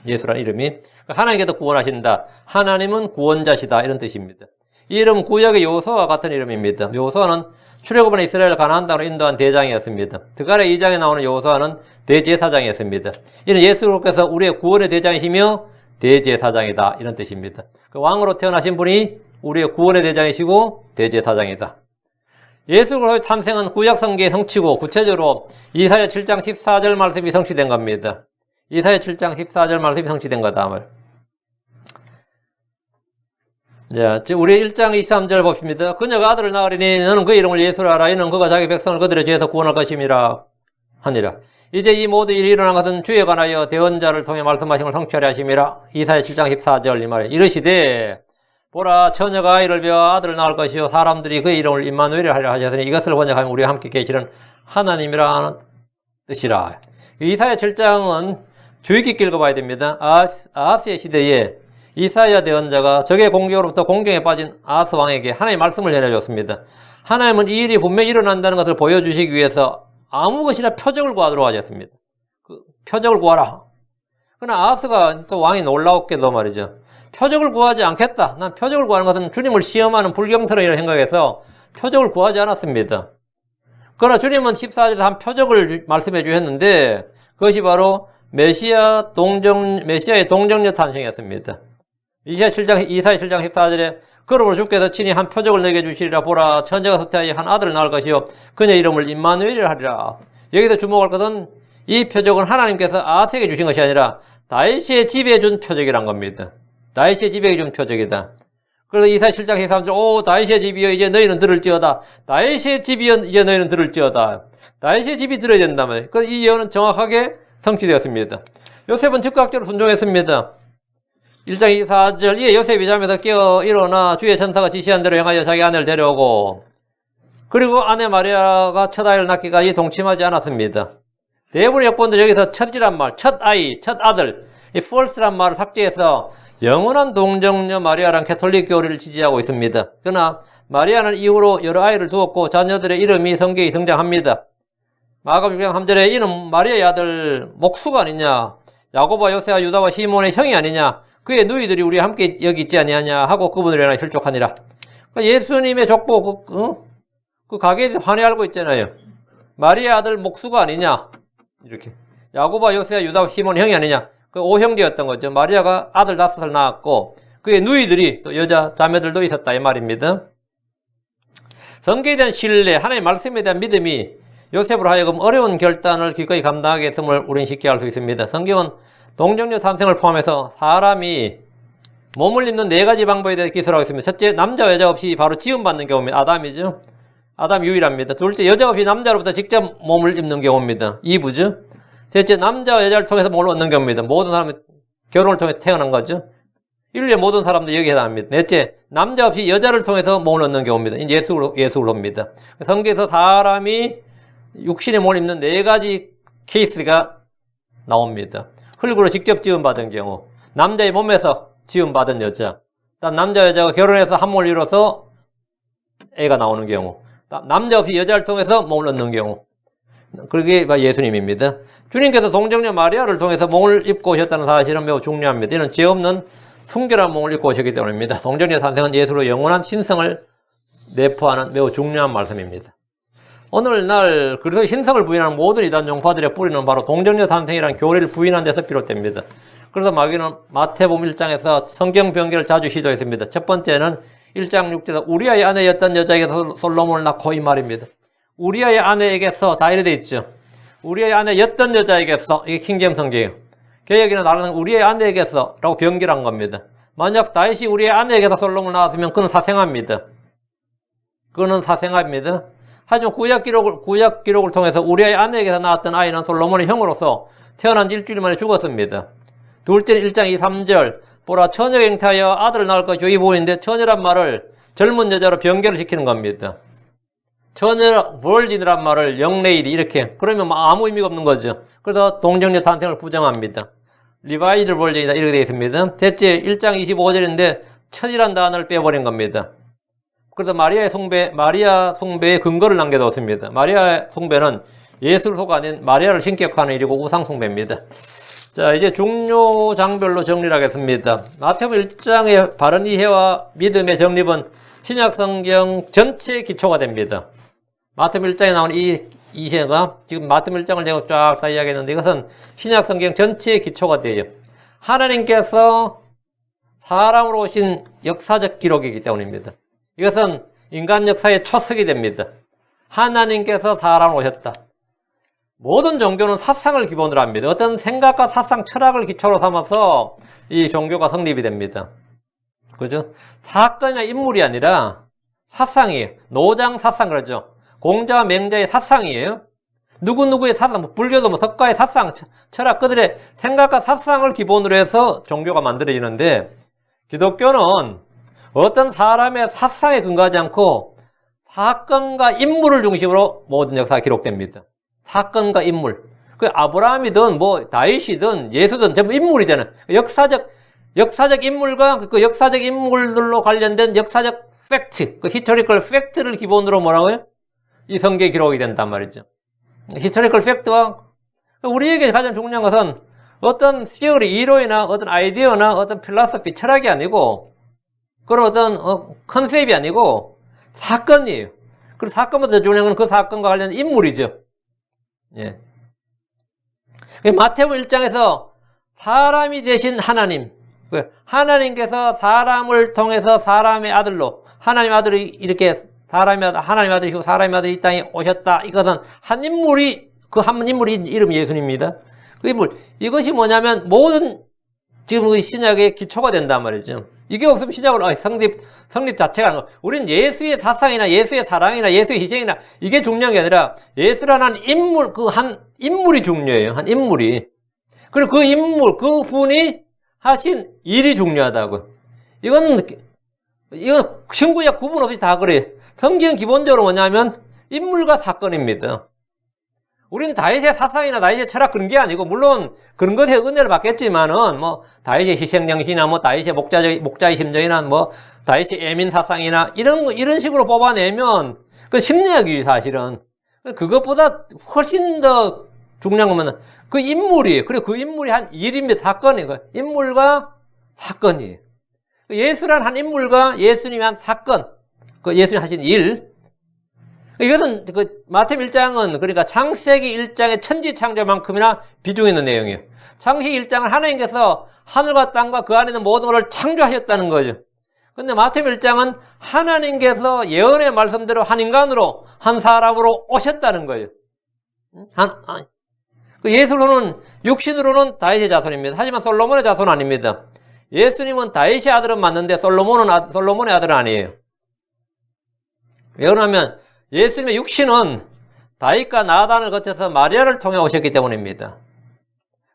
예수라는 이름이 하나님께서 구원하신다. 하나님은 구원자시다 이런 뜻입니다. 이 이름은 구약의 여호수아와 같은 이름입니다. 여호수아는 출애굽은 이스라엘을 가나안 땅으로 인도한 대장이었습니다. 드갈의 2장에 나오는 여호수아는 대제사장이었습니다. 이는 예수께서 우리의 구원의 대장이시며 대제사장이다 이런 뜻입니다. 그 왕으로 태어나신 분이 우리의 구원의 대장이시고 대제사장이다. 예수 그리스도의 탄생은 구약 성경의 성취고 구체적으로 이사야 7장 14절 말씀이 성취된 겁니다. 이사야 7장 14절 말씀이 성취된 거다 말. 자, 우리 1장 23절 봅니다. 그녀가 아들을 낳으리니 너는 그 이름을 예수라 하라. 이는 그가 자기 백성을 그들의 죄에서 구원할 것임이라 하니라. 이제 이 모든 일이 일어난 것은 주에 관하여 대언자를 통해 말씀하신 걸 성취하려 하심이라. 이사야 7장 14절 이 말이에요. 이르시되 보라 처녀가 아이를 베어 아들을 낳을 것이요 사람들이 그의 이름을 임마누엘이라 하려 하셨으니 이것을 번역하면 우리와 함께 계시는 하나님이라 하는 뜻이라. 이사야 7장은 주의 깊게 읽어봐야 됩니다. 아하스의 시대에 이사야 대언자가 적의 공격으로부터 공경에 빠진 아하스 왕에게 하나님의 말씀을 전해줬습니다. 하나님은 이 일이 분명히 일어난다는 것을 보여주시기 위해서 아무 것이나 표적을 구하도록 하셨습니다. 그 표적을 구하라. 그러나 아하스가 또 왕이 놀라웠게도 말이죠. 표적을 구하지 않겠다. 난 표적을 구하는 것은 주님을 시험하는 불경스러이라 생각해서 표적을 구하지 않았습니다. 그러나 주님은 14절에서 한 표적을 말씀해 주셨는데 그것이 바로 메시아의 동정녀 탄생이었습니다. 이사야 7장 14절에 그러므로 주께서 친히 한 표적을 내게 주시리라. 보라 처녀가 잉태하여 한 아들을 낳을 것이요 그녀 이름을 임마누엘이라 하리라. 여기서 주목할 것은 이 표적은 하나님께서 아하스에게 주신 것이 아니라 다윗의 집에 준 표적이란 겁니다. 다윗의 집에 준 표적이다. 그래서 이사야 7장 13절 오 다윗의 집이여 이제 너희는 들을지어다. 다윗의 집이여 이제 너희는 들을지어다. 다윗의 집이 들어야 된다면 그래서 이 예언은 정확하게 성취되었습니다. 요셉은 즉각적으로 순종했습니다. 1장 24절 이에 요셉이 잠에서 깨어 일어나 주의 천사가 지시한 대로 행하여 자기 아내를 데려오고 그리고 아내 마리아가 첫 아이를 낳기까지 동침하지 않았습니다. 대부분의 역본들 여기서 첫이란 말, 첫 아이, 첫 아들, 이 false란 말을 삭제해서 영원한 동정녀 마리아란 캐톨릭 교리를 지지하고 있습니다. 그러나 마리아는 이후로 여러 아이를 두었고 자녀들의 이름이 성경에 등장합니다. 마가복음 6장 3절에 이는 마리아의 아들 목수가 아니냐, 야고보와 요새와 유다와 시몬의 형이 아니냐, 그의 누이들이 우리와 함께 여기 있지 아니하냐 하고 그분을 위하여 힐족하니라. 예수님의 족보 그 가게에서 환히 알고 있잖아요. 마리아의 아들 목수가 아니냐, 이렇게 야고보와 요새와 유다와 시몬의 형이 아니냐, 그 5형제였던 거죠. 마리아가 아들 5을 낳았고 그의 누이들이 또 여자 자매들도 있었다 이 말입니다. 성경에 대한 신뢰, 하나님의 말씀에 대한 믿음이 요셉으로 하여금 어려운 결단을 기꺼이 감당하게 했음을 우리는 쉽게 알 수 있습니다. 성경은 동정녀 탄생을 포함해서 사람이 몸을 입는 4가지 방법에 대해 기술하고 있습니다. 첫째, 남자 여자 없이 바로 지음받는 경우입니다. 아담이죠. 아담 유일합니다. 둘째, 여자 없이 남자로부터 직접 몸을 입는 경우입니다. 이브죠. 셋째, 남자와 여자를 통해서 몸을 얻는 경우입니다. 모든 사람이 결혼을 통해서 태어난 거죠. 인류의 모든 사람들이 여기에 해당합니다. 넷째, 남자 없이 여자를 통해서 몸을 얻는 경우입니다. 예수로입니다. 성경에서 사람이 육신의 몸을 입는 4가지 케이스가 나옵니다. 흙으로 직접 지음받은 경우, 남자의 몸에서 지음받은 여자, 남자 여자가 결혼해서 한 몸을 이뤄서 애가 나오는 경우, 남자 없이 여자를 통해서 몸을 얻는 경우, 그게 예수님입니다. 주님께서 동정녀 마리아를 통해서 몸을 입고 오셨다는 사실은 매우 중요합니다. 이는 죄 없는 순결한 몸을 입고 오셨기 때문입니다. 동정녀 탄생은 예수로 영원한 신성을 내포하는 매우 중요한 말씀입니다. 오늘날 그리스도의 신성을 부인하는 모든 이단 종파들의 뿌리는 바로 동정녀 탄생이라는 교리를 부인한 데서 비롯됩니다. 그래서 마귀는 마태복음 1장에서 성경 변개를 자주 시도했습니다. 첫 번째는 1장 6절에서 우리아의 아내였던 여자에게서 솔로몬을 낳고 이 말입니다. 우리아의 아내에게서 다 이래 돼 있죠. 우리아의 아내였던 여자에게서, 이게 킹제임 성경이에요. 개혁이나 나라는 우리의 아내에게서 라고 변기를 한 겁니다. 만약 다윗이 우리의 아내에게서 솔로몬을 낳았으면 그는 사생아입니다. 그는 사생아입니다. 하지만 구약 기록을 통해서 우리의 아내에게서 낳았던 아이는 솔로몬의 형으로서 태어난 지 일주일 만에 죽었습니다. 둘째는 1장 2, 3절 보라 처녀가 잉태하여 아들을 낳을 것이요 이 보이는데 처녀란 말을 젊은 여자로 변개를 시키는 겁니다. 처녀 virgin이란 말을 young lady 이렇게 그러면 아무 의미가 없는 거죠. 그래서 동정녀 탄생을 부정합니다. revised version이다 이렇게 되어 있습니다. 셋째 1장 25절인데 첫이란 단어를 빼버린 겁니다. 그래서 마리아 숭배의 근거를 남겨뒀습니다. 마리아의 숭배는 예수를 속아낸 마리아를 신격화하는 일이고 우상 숭배입니다. 자, 이제 중요 장별로 정리를 하겠습니다. 마태복음 1장의 바른 이해와 믿음의 정립은 신약 성경 전체의 기초가 됩니다. 마태복음 1장에 나온 이 이해가 지금 마태복음 1장을 제가 쫙 다 이야기했는데 이것은 신약 성경 전체의 기초가 돼요. 하나님께서 사람으로 오신 역사적 기록이기 때문입니다. 이것은 인간 역사의 초석이 됩니다. 하나님께서 사람으로 오셨다. 모든 종교는 사상을 기본으로 합니다. 어떤 생각과 사상, 철학을 기초로 삼아서 이 종교가 성립이 됩니다. 그죠? 사건이나 인물이 아니라 사상이에요. 노장 사상 그러죠. 공자와 맹자의 사상이에요. 누구누구의 사상, 뭐 불교도 뭐 석가의 사상, 철학, 그들의 생각과 사상을 기본으로 해서 종교가 만들어지는데, 기독교는 어떤 사람의 사상에 근거하지 않고 사건과 인물을 중심으로 모든 역사가 기록됩니다. 사건과 인물. 그 아브라함이든 뭐 다윗이든 예수든 전부 인물이잖아요. 역사적 인물과 그 역사적 인물들로 관련된 역사적 팩트, 그 히스토리컬 팩트를 기본으로 뭐라고요? 이 성경에 기록이 된단 말이죠. 히스토리컬 팩트와 우리에게 가장 중요한 것은 어떤 시어리 이론이나 어떤 아이디어나 어떤 필라소피 철학이 아니고 그런 어떤 컨셉이 아니고 사건이에요. 그리고 사건보다 중요한 건 그 사건과 관련된 인물이죠. 예. 마태복음 1장에서 사람이 되신 하나님, 하나님께서 사람을 통해서 사람의 아들로 하나님 아들이 이렇게 하나님 아들이시고 사람의 아들이 이 땅에 오셨다. 이것은 한 인물이 그 한 인물이 이름이 예수님입니다. 그 인물 이것이 뭐냐면 모든 지금 그 신약의 기초가 된단 말이죠. 이게 없으면 신약을 성립 자체가 안 돼. 우리는 예수의 사상이나 예수의 사랑이나 예수의 희생이나 이게 중요한 게 아니라 예수라는 인물 그 한 인물이 중요해요. 한 인물이. 그리고 그 인물 그 분이 하신 일이 중요하다고. 이건 신구약 구분 없이 다 그래요. 성경은 기본적으로 뭐냐면 인물과 사건입니다. 우리는 다윗의 사상이나 다윗의 철학 그런 게 아니고 물론 그런 것에 은혜를 받겠지만은 뭐 다윗의 희생정신이나 뭐 다윗의 목자의 심정이나 뭐 다윗의 예민 사상이나 이런 식으로 뽑아내면 그 심리학이 사실은 그것보다 훨씬 더 중요한 거면 그 인물이에요. 그리고 그 인물이 한 일입니다. 사건이에요. 인물과 사건이에요. 예수란 한 인물과 예수님이 한 사건, 그 예수님 하신 일. 이것은 그 마태복음 1장은 그러니까 창세기 1장의 천지 창조만큼이나 비중 있는 내용이에요. 창세기 1장은 하나님께서 하늘과 땅과 그 안에 있는 모든 것을 창조하셨다는 거죠. 근데 마태복음 1장은 하나님께서 예언의 말씀대로 한 인간으로 한 사람으로 오셨다는 거예요. 예수로는 육신으로는 다윗의 자손입니다. 하지만 솔로몬의 자손은 아닙니다. 예수님은 다윗의 아들은 맞는데 솔로몬의 아들은 아니에요. 왜 그러냐면 예수님의 육신은 다윗과 나단을 거쳐서 마리아를 통해 오셨기 때문입니다.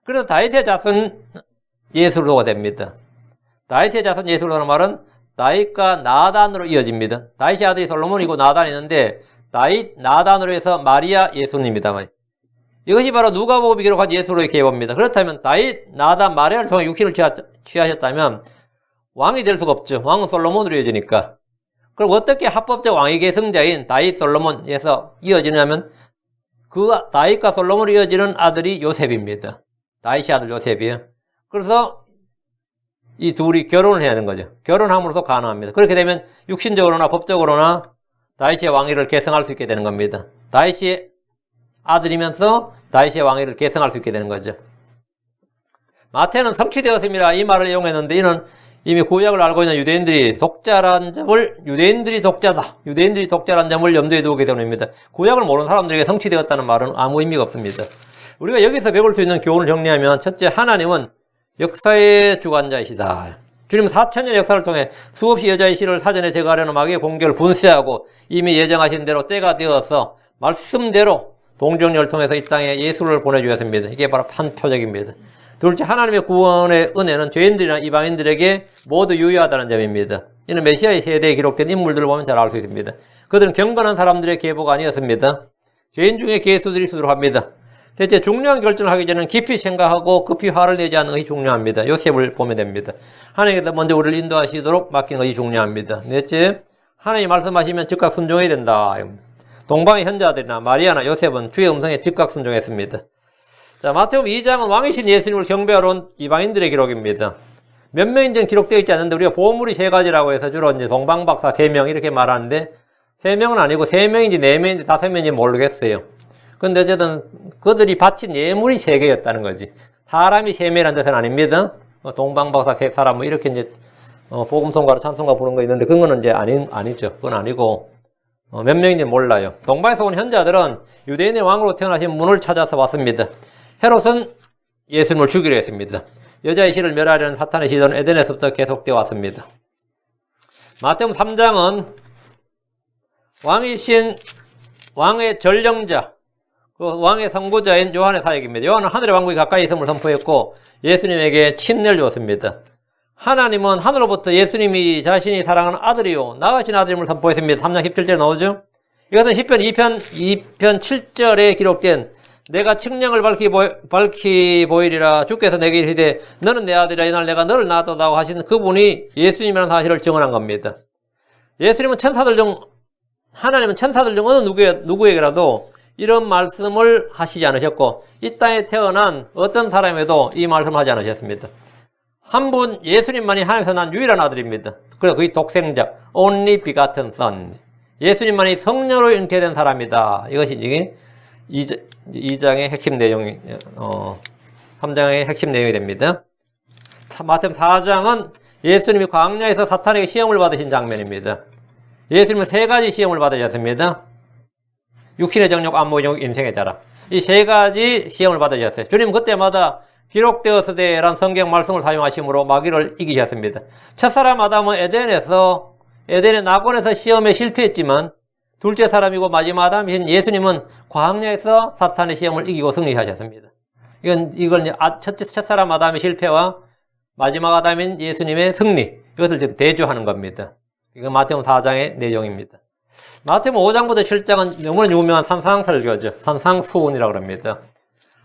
그래서 다윗의 자손 예수로가 됩니다. 다윗의 자손 예수로라는 말은 다윗과 나단으로 이어집니다. 다윗의 아들이 솔로몬이고 나단이 있는데 다윗, 나단으로 해서 마리아, 예수님입니다. 이것이 바로 누가복음이 기록한 예수로의 계보입니다. 그렇다면 다윗, 나단, 마리아를 통해 육신을 취하셨다면 왕이 될 수가 없죠. 왕은 솔로몬으로 이어지니까. 그럼 어떻게 합법적 왕위 계승자인 다윗, 솔로몬에서 이어지냐면 그 다윗과 솔로몬으로 이어지는 아들이 요셉입니다. 다윗의 아들 요셉이에요. 그래서 이 둘이 결혼을 해야 하는 거죠. 결혼함으로써 가능합니다. 그렇게 되면 육신적으로나 법적으로나 다윗의 왕위를 계승할 수 있게 되는 겁니다. 다윗의 아들이면서 다윗의 왕위를 계승할 수 있게 되는 거죠. 마태는 성취되었습니다. 이 말을 이용했는데 이는 이미 구약을 알고 있는 유대인들이 독자란 점을 유대인들이 독자란 점을 염두에 두게 됩니다. 구약을 모르는 사람들에게 성취되었다는 말은 아무 의미가 없습니다. 우리가 여기서 배울 수 있는 교훈을 정리하면 첫째, 하나님은 역사의 주관자이시다. 주님은 4000년의 역사를 통해 수없이 여자의 씨를 사전에 제거하려는 마귀의 공격을 분쇄하고 이미 예정하신 대로 때가 되어서 말씀대로 동정녀를 통해서 이 땅에 예수를 보내주셨습니다. 이게 바로 판표적입니다. 둘째, 하나님의 구원의 은혜는 죄인들이나 이방인들에게 모두 유효하다는 점입니다. 이는 메시아의 세대에 기록된 인물들을 보면 잘 알 수 있습니다. 그들은 경건한 사람들의 계보가 아니었습니다. 죄인 중에 개수들이 수두룩합니다. 셋째, 중요한 결정을 하기 전에는 깊이 생각하고 급히 화를 내지 않는 것이 중요합니다. 요셉을 보면 됩니다. 하나님께서 먼저 우리를 인도하시도록 맡긴 것이 중요합니다. 넷째, 하나님이 말씀하시면 즉각 순종해야 된다. 동방의 현자들이나 마리아나 요셉은 주의 음성에 즉각 순종했습니다. 자, 마태복음 2장은 왕이신 예수님을 경배하러 온 이방인들의 기록입니다. 몇 명인지는 기록되어 있지 않는데 우리가 보물이 3가지라고 해서 주로 이제 동방박사 3명 이렇게 말하는데 3명은 아니고 3명인지 4명인지 5명인지 모르겠어요. 근데 어쨌든 그들이 바친 예물이 3개였다는 거지. 사람이 3명이라는 뜻은 아닙니다. 동방박사 3사람 뭐 이렇게 이제 복음성가로 찬송가 부르는 거 있는데 그건 이제 아니죠. 그건 아니고 몇 명인지 몰라요. 동방에서 온 현자들은 유대인의 왕으로 태어나신 문을 찾아서 왔습니다. 헤롯은 예수님을 죽이려 했습니다. 여자의 씨를 멸하려는 사탄의 시도는 에덴에서부터 계속되어 왔습니다. 마태복음 3장은 왕이신 왕의 전령자, 그 왕의 선구자인 요한의 사역입니다. 요한은 하늘의 왕국이 가까이 있음을 선포했고 예수님에게 침례를 주었습니다. 하나님은 하늘로부터 예수님이 자신이 사랑하는 아들이요 나가신 아들임을 선포했습니다. 3장 17절에 나오죠. 이것은 시편 2편 7절에 기록된 내가 측량을 밝히 보이리라 주께서 내게 이르시되 너는 내 아들이라 이날 내가 너를 낳았다고 하시는 그분이 예수님이라는 사실을 증언한 겁니다. 예수님은 하나님은 천사들 중 어느 누구에게라도 이런 말씀을 하시지 않으셨고 이 땅에 태어난 어떤 사람에도 이 말씀을 하지 않으셨습니다. 한 분 예수님만이 하나님에서 난 유일한 아들입니다. 그래서 그의 독생자 only begotten son, 예수님만이 성령으로 잉태된 사람이다. 이것이 이게 2장의 핵심 내용이 3장의 핵심 내용이 됩니다. 마태복음 4장은 예수님이 광야에서 사탄에게 시험을 받으신 장면입니다. 예수님은 3가지 시험을 받으셨습니다. 육신의 정욕, 안목의 정욕, 인생의 자랑. 이 3가지 시험을 받으셨어요. 주님은 그때마다 기록되었으되라는 성경 말씀을 사용하심으로 마귀를 이기셨습니다. 첫사람 아담은 에덴의 낙원에서 시험에 실패했지만 둘째 사람이고 마지막 아담이신 예수님은 광야에서 사탄의 시험을 이기고 승리하셨습니다. 이걸 첫사람 아담의 실패와 마지막 아담인 예수님의 승리, 이것을 지금 대조하는 겁니다. 이건 마태복음 4장의 내용입니다. 마태복음 5장부터 7장은 너무나 유명한 산상설교죠. 산상수훈이라고 합니다.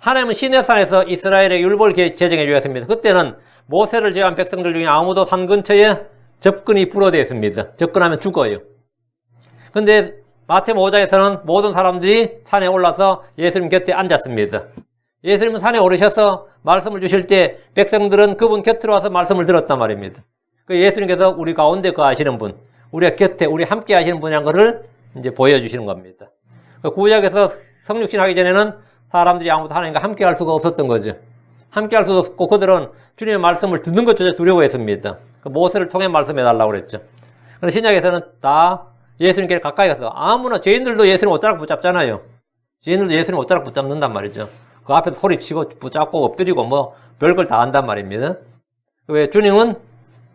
하나님은 시내산에서 이스라엘의 율법을 제정해 주셨습니다. 그때는 모세를 제외한 백성들 중에 아무도 산 근처에 접근이 불허되어 있습니다. 접근하면 죽어요. 근데 마태복음 5장에서는 모든 사람들이 산에 올라서 예수님 곁에 앉았습니다. 예수님은 산에 오르셔서 말씀을 주실 때 백성들은 그분 곁으로 와서 말씀을 들었단 말입니다. 예수님께서 우리 가운데 거하시는 분, 우리 곁에, 우리 함께 하시는 분이란 것을 이제 보여주시는 겁니다. 구약에서 성육신 하기 전에는 사람들이 아무도 하나님과 함께 할 수가 없었던 거죠. 함께 할 수도 없고 그들은 주님의 말씀을 듣는 것조차 두려워했습니다. 모세를 통해 말씀해달라고 그랬죠. 그런데 신약에서는 다 예수님께 가까이 가서 아무나 죄인들도 예수님 옷자락 붙잡잖아요. 죄인들도 예수님 옷자락 붙잡는단 말이죠. 그 앞에서 소리치고 붙잡고 엎드리고 뭐 별걸 다 한단 말입니다. 왜? 주님은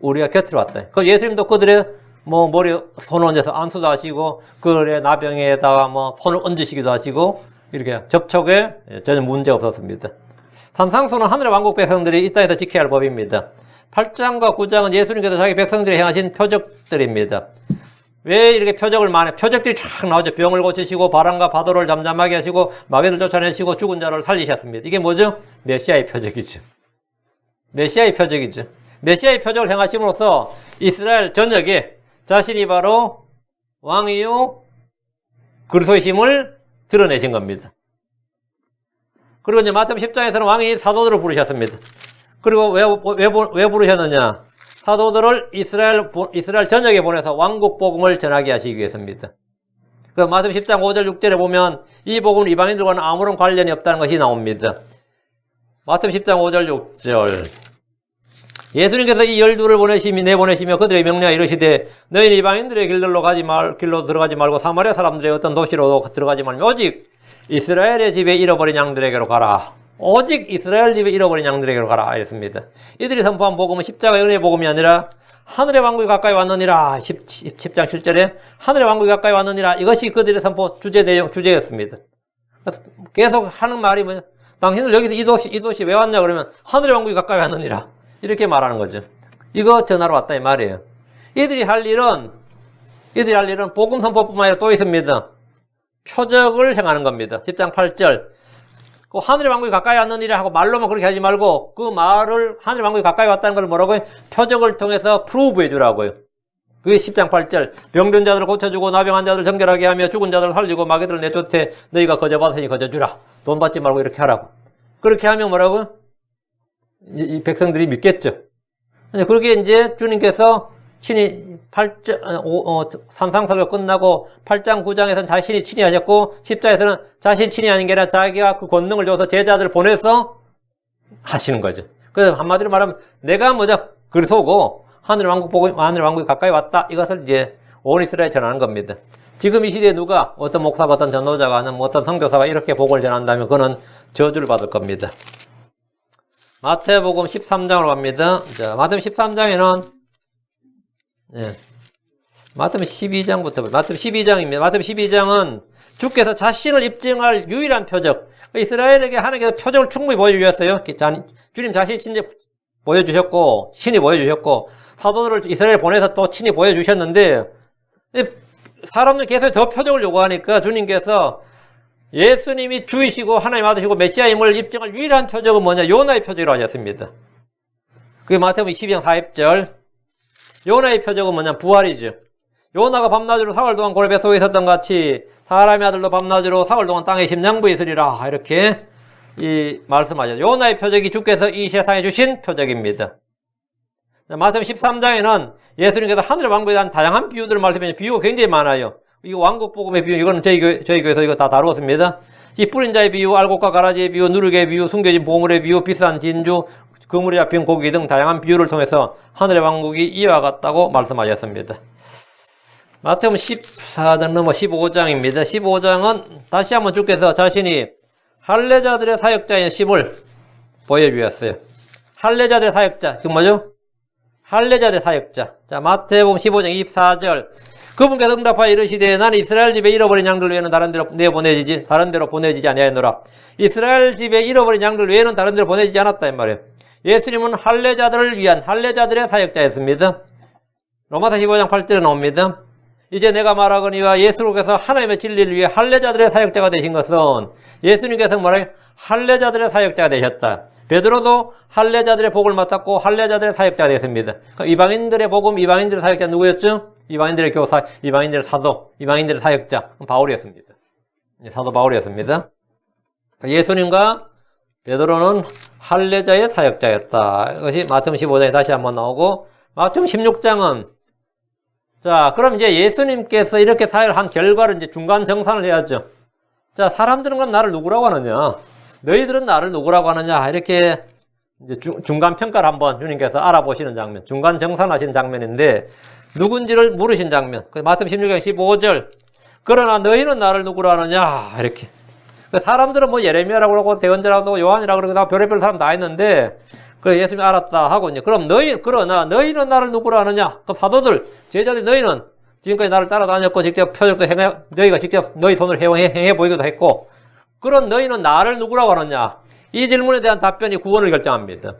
우리가 곁으로 왔다. 그 예수님도 그들의 뭐 머리에 손을 얹어서 안수도 하시고 그들의 나병에다가 뭐 손을 얹으시기도 하시고 이렇게 접촉에 전혀 문제 없었습니다. 산상수는 하늘의 왕국 백성들이 이 땅에서 지켜야 할 법입니다. 8장과 9장은 예수님께서 자기 백성들이 행하신 표적들입니다. 왜 이렇게 표적을 많이, 표적들이 쫙 나오죠. 병을 고치시고 바람과 파도를 잠잠하게 하시고 마귀를 쫓아내시고 죽은 자를 살리셨습니다. 이게 뭐죠? 메시아의 표적이죠. 메시아의 표적이죠. 메시아의 표적을 행하심으로써 이스라엘 전역에 자신이 바로 왕이요 그리스도이심을 드러내신 겁니다. 그리고 이제 마태복음 10장에서는 왕이 사도들을 부르셨습니다. 그리고 왜 부르셨느냐? 사도들을 이스라엘 전역에 보내서 왕국 복음을 전하게 하시기 위해서입니다. 그 마태복음 10장 5절 6절에 보면 이 복음은 이방인들과는 아무런 관련이 없다는 것이 나옵니다. 마태복음 10장 5절 6절. 예수님께서 이 12를 내보내시며 그들의 명령에 이르시되 너희는 이방인들의 길로 들어가지 말고 사마리아 사람들의 어떤 도시로 들어가지 말며 오직 이스라엘의 집에 잃어버린 양들에게로 가라. 오직 이스라엘 집에 잃어버린 양들에게로 가라. 이랬습니다. 이들이 선포한 복음은 십자가의 은혜의 복음이 아니라 하늘의 왕국이 가까이 왔느니라. 10장 7절에 하늘의 왕국이 가까이 왔느니라. 이것이 그들의 선포 주제였습니다. 계속 하는 말이 뭐냐? 당신들 여기서 이 도시 왜 왔냐 그러면 하늘의 왕국이 가까이 왔느니라. 이렇게 말하는 거죠. 이거 전하러 왔다 이 말이에요. 이들이 할 일은 복음 선포뿐만 아니라 또 있습니다. 표적을 행하는 겁니다. 10장 8절. 그 하늘의 왕국이 가까이 왔느니라 하고 말로만 그렇게 하지 말고 그 말을 하늘의 왕국이 가까이 왔다는 걸 뭐라고 해요? 표적을 통해서 프루브 해주라고요. 그게 10장 8절. 병든 자들을 고쳐주고 나병한 자들을 정결하게 하며 죽은 자들을 살리고 마귀들을 내쫓되 너희가 거저받으니 거저주라. 돈 받지 말고 이렇게 하라고. 그렇게 하면 뭐라고요? 이 백성들이 믿겠죠. 그렇게 이제 주님께서 친히 산상설교 끝나고 8장 9장에서는 자신이 친히 하셨고 10장에서는 자신이 친히 하는 게 아니라 자기가 그 권능을 줘서 제자들을 보내서 하시는 거죠. 그래서 한마디로 말하면 내가 뭐냐 그리스도고 하늘 왕국이 가까이 왔다. 이것을 이제 온 이스라엘에 전하는 겁니다. 지금 이 시대에 누가 어떤 목사가 어떤 전도자가 하는 어떤 선교사가 이렇게 복음을 전한다면 그는 저주를 받을 겁니다. 마태복음 13장으로 갑니다. 자, 마태복음 13장에는 마태복음 12장부터 마태복음 12장입니다. 마태복음 12장은 주께서 자신을 입증할 유일한 표적. 이스라엘에게 하나님께서 표적을 충분히 보여주셨어요. 주님 자신이 친히 보여주셨고, 친히 보여주셨고, 사도들을 이스라엘에 보내서 또 친히 보여주셨는데, 사람들 계속 더 표적을 요구하니까 주님께서 예수님이 주이시고 하나님 아들이시고 메시아임을 입증할 유일한 표적은 뭐냐? 요나의 표적이라고 하셨습니다. 그게 마태복음 12장 40절. 요나의 표적은 뭐냐? 부활이죠. 요나가 밤낮으로 사흘 동안 고래 뱃속에 있었던 같이 사람의 아들도 밤낮으로 사흘 동안 땅의 심장부에 있으리라. 이렇게 말씀하셨죠. 요나의 표적이 주께서 이 세상에 주신 표적입니다. 마태복음 13장에는 예수님께서 하늘의 왕국에 대한 다양한 비유들을 말씀해 비유가 굉장히 많아요. 이거 왕국 복음의 비유, 이거는 저희 교회에서 이거 다 다루었습니다. 이 뿌린 자의 비유, 알곡과 가라지의 비유, 누룩의 비유, 숨겨진 보물의 비유, 비싼 진주, 그물에 잡힌 고기 등 다양한 비유를 통해서 하늘의 왕국이 이와 같다고 말씀하셨습니다. 마태복음 14장 넘어 15장입니다. 15장은 다시 한번 주께서 자신이 할례자들의 사역자인 심을 보여주셨어요. 할례자들의 사역자, 그 뭐죠? 할례자들의 사역자. 자, 마태복음 15장 24절. 그분께서 응답하여 이르시되 나는 이스라엘 집에 잃어버린 양들 외에는 다른 데로 보내지지 아니하였노라. 이스라엘 집에 잃어버린 양들 외에는 다른 데로 보내지지 않았다 이 말이에요. 예수님은 할례자들을 위한 할례자들의 사역자였습니다. 로마서 15장 8절에 나옵니다. 이제 내가 말하거니와 예수께서 하나님의 진리를 위해 할례자들의 사역자가 되신 것은 예수님께서 뭐라요? 할례자들의 사역자가 되셨다. 베드로도 할례자들의 복을 맡았고 할례자들의 사역자가 됐습니다. 이방인들의 복음, 이방인들의 사역자 누구였죠? 이방인들의 교사, 이방인들의 사도, 이방인들의 사역자 바울이었습니다. 사도 바울이었습니다. 예수님과 베드로는 할례자의 사역자였다. 이것이 마태복음 15장에 다시 한번 나오고 마태복음 16장은 자, 그럼 이제 예수님께서 이렇게 사역을 한 결과를 이제 중간 정산을 해야죠. 자, 사람들은 그럼 나를 누구라고 하느냐? 너희들은 나를 누구라고 하느냐? 이렇게 이제 중간 평가를 한번 주님께서 알아보시는 장면, 중간 정산하시는 장면인데 누군지를 물으신 장면. 마태복음 16장 15절. 그러나 너희는 나를 누구라 하느냐? 이렇게. 사람들은 뭐 예레미야라고 그러고 대언자라고 요한이라고 그러고 다 별의별 사람 다 있는데 그래 예수님이 알았다 하고 이제 그럼 그러나 너희는 나를 누구라 하느냐? 그럼 사도들 제자들 너희는 지금까지 나를 따라다녔고 직접 표적도 너희가 직접 너희 손으로 행해 보이기도 했고 그런 너희는 나를 누구라고 하느냐? 이 질문에 대한 답변이 구원을 결정합니다.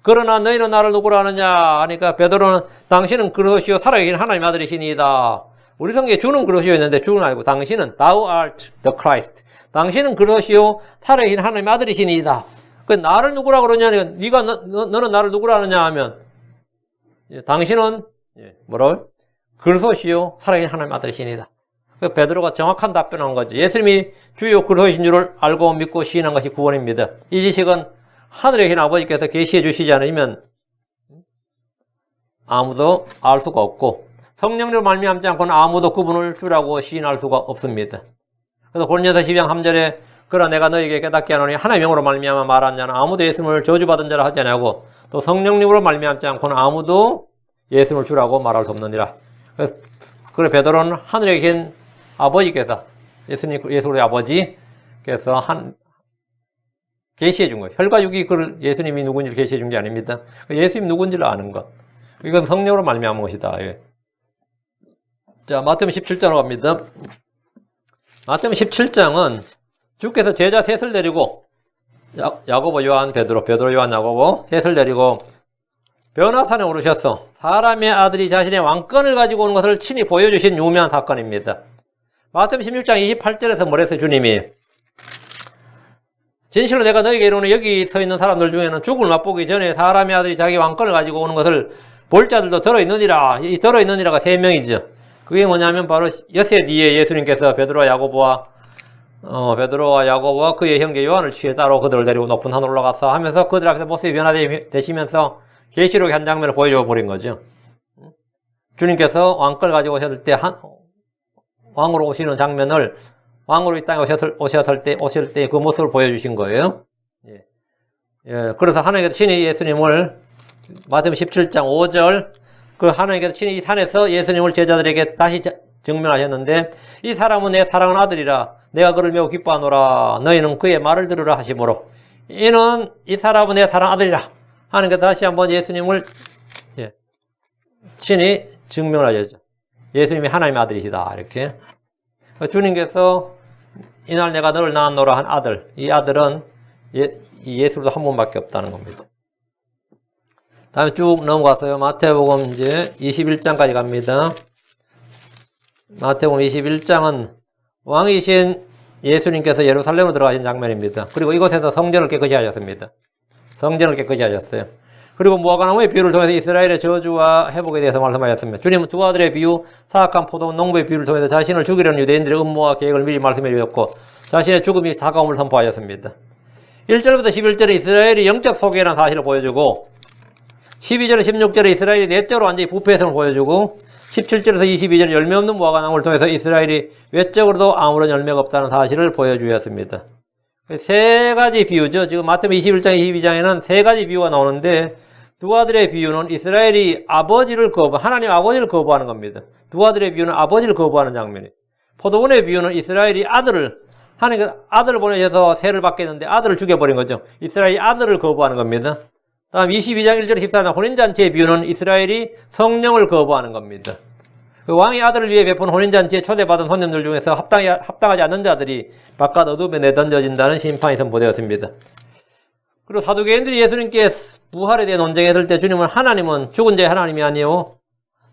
그러나 너희는 나를 누구라 하느냐 하니까 베드로는 당신은 그러시오 살아계신 하나님의 아들이시니이다. 우리 성경에 주는 그러시오 있는데 주는 아니고 당신은 thou art the Christ. 당신은 그러시오 살아계신 하나님의 아들이시니이다. 그 나를 누구라 그러냐? 너는 나를 누구라 하느냐 하면 당신은 뭐라고요? 그리스도시요 살아계신 하나님의 아들이시니이다. 베드로가 정확한 답변한 거지. 예수님이 주요 그리스도이신 줄을 알고 믿고 시인한 것이 구원입니다. 이 지식은 하늘에 계신 아버지께서 계시해 주시지 않으면 아무도 알 수가 없고 성령으로 말미암지 않고는 아무도 그분을 주라고 시인할 수가 없습니다. 그래서 고린도서 12장 3절에 그러나 내가 너에게 깨닫게 하노니 하나님의 영으로 말미암아 말한 자는 아무도 예수님을 저주받은 자라 하지 아니하고 또 성령님으로 말미암지 않고는 아무도 예수님을 주라고 말할 수 없느니라. 그래 베드로는 하늘에 계신 아버지께서 예수의 아버지께서 계시해 준 거예요. 혈과 육이 예수님이 누군지를 계시해 준 게 아닙니다. 예수님 누군지를 아는 것. 이건 성령으로 말미암은 것이다. 예. 자, 마태복음 17장으로 갑니다. 마태복음 17장은 주께서 제자 셋을 데리고 야고보, 요한, 베드로, 요한, 야고보 셋을 데리고 변화산에 오르셔서 사람의 아들이 자신의 왕권을 가지고 오는 것을 친히 보여주신 유명한 사건입니다. 마태복음 16장 28절에서 뭐랬어요? 주님이 진실로 내가 너희에게 이르노니 여기 서 있는 사람들 중에는 죽음을 맛보기 전에 사람의 아들이 자기 왕권을 가지고 오는 것을 볼 자들도 들어있느니라. 이 들어있느니라가 세 명이죠. 그게 뭐냐면 바로 엿새 뒤에 예수님께서 베드로와 야고보와 그의 형제 요한을 취해 따로 그들을 데리고 높은 하늘 올라가서 하면서 그들 앞에서 모습이 변화되시면서 계시록의 한 장면을 보여줘 버린 거죠. 주님께서 왕권을 가지고 오셨을 때 왕으로 오시는 장면을 왕으로 이 땅에 오셨을 때 그 모습을 보여주신 거예요. 예. 그래서 하나님께서 친히 예수님을 마태복음 17장 5절 그 하나님께서 친히 이 산에서 예수님을 제자들에게 다시 증명하셨는데 이 사람은 내 사랑하는 아들이라 내가 그를 매우 기뻐하노라 너희는 그의 말을 들으라 하시므로 이 사람은 내 사랑하는 아들이라 하나님께서 다시 한번 예수님을 친히 증명하셨죠. 예수님이 하나님의 아들이시다. 이렇게. 주님께서 이날 내가 너를 낳았노라 한 아들. 이 아들은 예수로도 한 분밖에 없다는 겁니다. 다음에 쭉 넘어가서요. 마태복음 이제 21장까지 갑니다. 마태복음 21장은 왕이신 예수님께서 예루살렘으로 들어가신 장면입니다. 그리고 이곳에서 성전을 깨끗이 하셨습니다. 성전을 깨끗이 하셨어요. 그리고 무화과나무의 비유를 통해서 이스라엘의 저주와 회복에 대해서 말씀하셨습니다. 주님은 두 아들의 비유, 사악한 포도원 농부의 비유를 통해서 자신을 죽이려는 유대인들의 음모와 계획을 미리 말씀해 주셨고 자신의 죽음이 다가옴을 선포하셨습니다. 1절부터 11절에 이스라엘이 영적 소개라는 사실을 보여주고 12절에 16절에 이스라엘이 내적으로 완전히 부패성을 보여주고 17절에서 22절 열매 없는 무화과나무를 통해서 이스라엘이 외적으로도 아무런 열매가 없다는 사실을 보여주었습니다. 세 가지 비유죠. 지금 마태복음 21장, 22장에는 세 가지 비유가 나오는데 두 아들의 비유는 이스라엘이 하나님 아버지를 거부하는 겁니다. 두 아들의 비유는 아버지를 거부하는 장면이에요. 포도원의 비유는 이스라엘이 하나님께서 아들을 보내셔서 세를 받겠는데 아들을 죽여버린 거죠. 이스라엘이 아들을 거부하는 겁니다. 다음 22장 1절 14장 혼인잔치의 비유는 이스라엘이 성령을 거부하는 겁니다. 그 왕의 아들을 위해 베푼 혼인잔치에 초대받은 손님들 중에서 합당하지 않는 자들이 바깥 어둠에 내던져진다는 심판이 선포되었습니다. 그리고 사두개인들이 예수님께 부활에 대해 논쟁했을 때 주님은 하나님은 죽은 자의 하나님이 아니요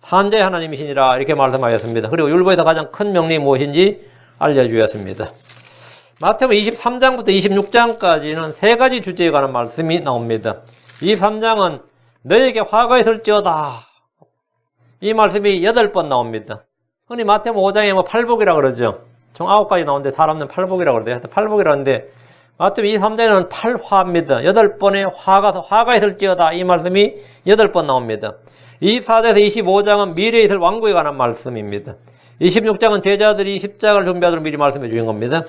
산 자의 하나님이시니라 이렇게 말씀하셨습니다. 그리고 율법에서 가장 큰 명령이 무엇인지 알려주었습니다. 마태복음 23장부터 26장까지는 세 가지 주제에 관한 말씀이 나옵니다. 23장은 너에게 화가 있을지어다. 이 말씀이 8번 나옵니다. 흔히 마태복음 5장에 팔복이라고 그러죠. 총 9가지 나오는데 사람은 팔복이라고 그러대요. 팔복이라는데 마태복음 23장에는 팔화입니다. 8번의 화가 있을지어다. 이 말씀이 8번 나옵니다. 24장에서 25장은 미래에 있을 왕국에 관한 말씀입니다. 26장은 제자들이 십자가를 준비하도록 미리 말씀해 주신 겁니다.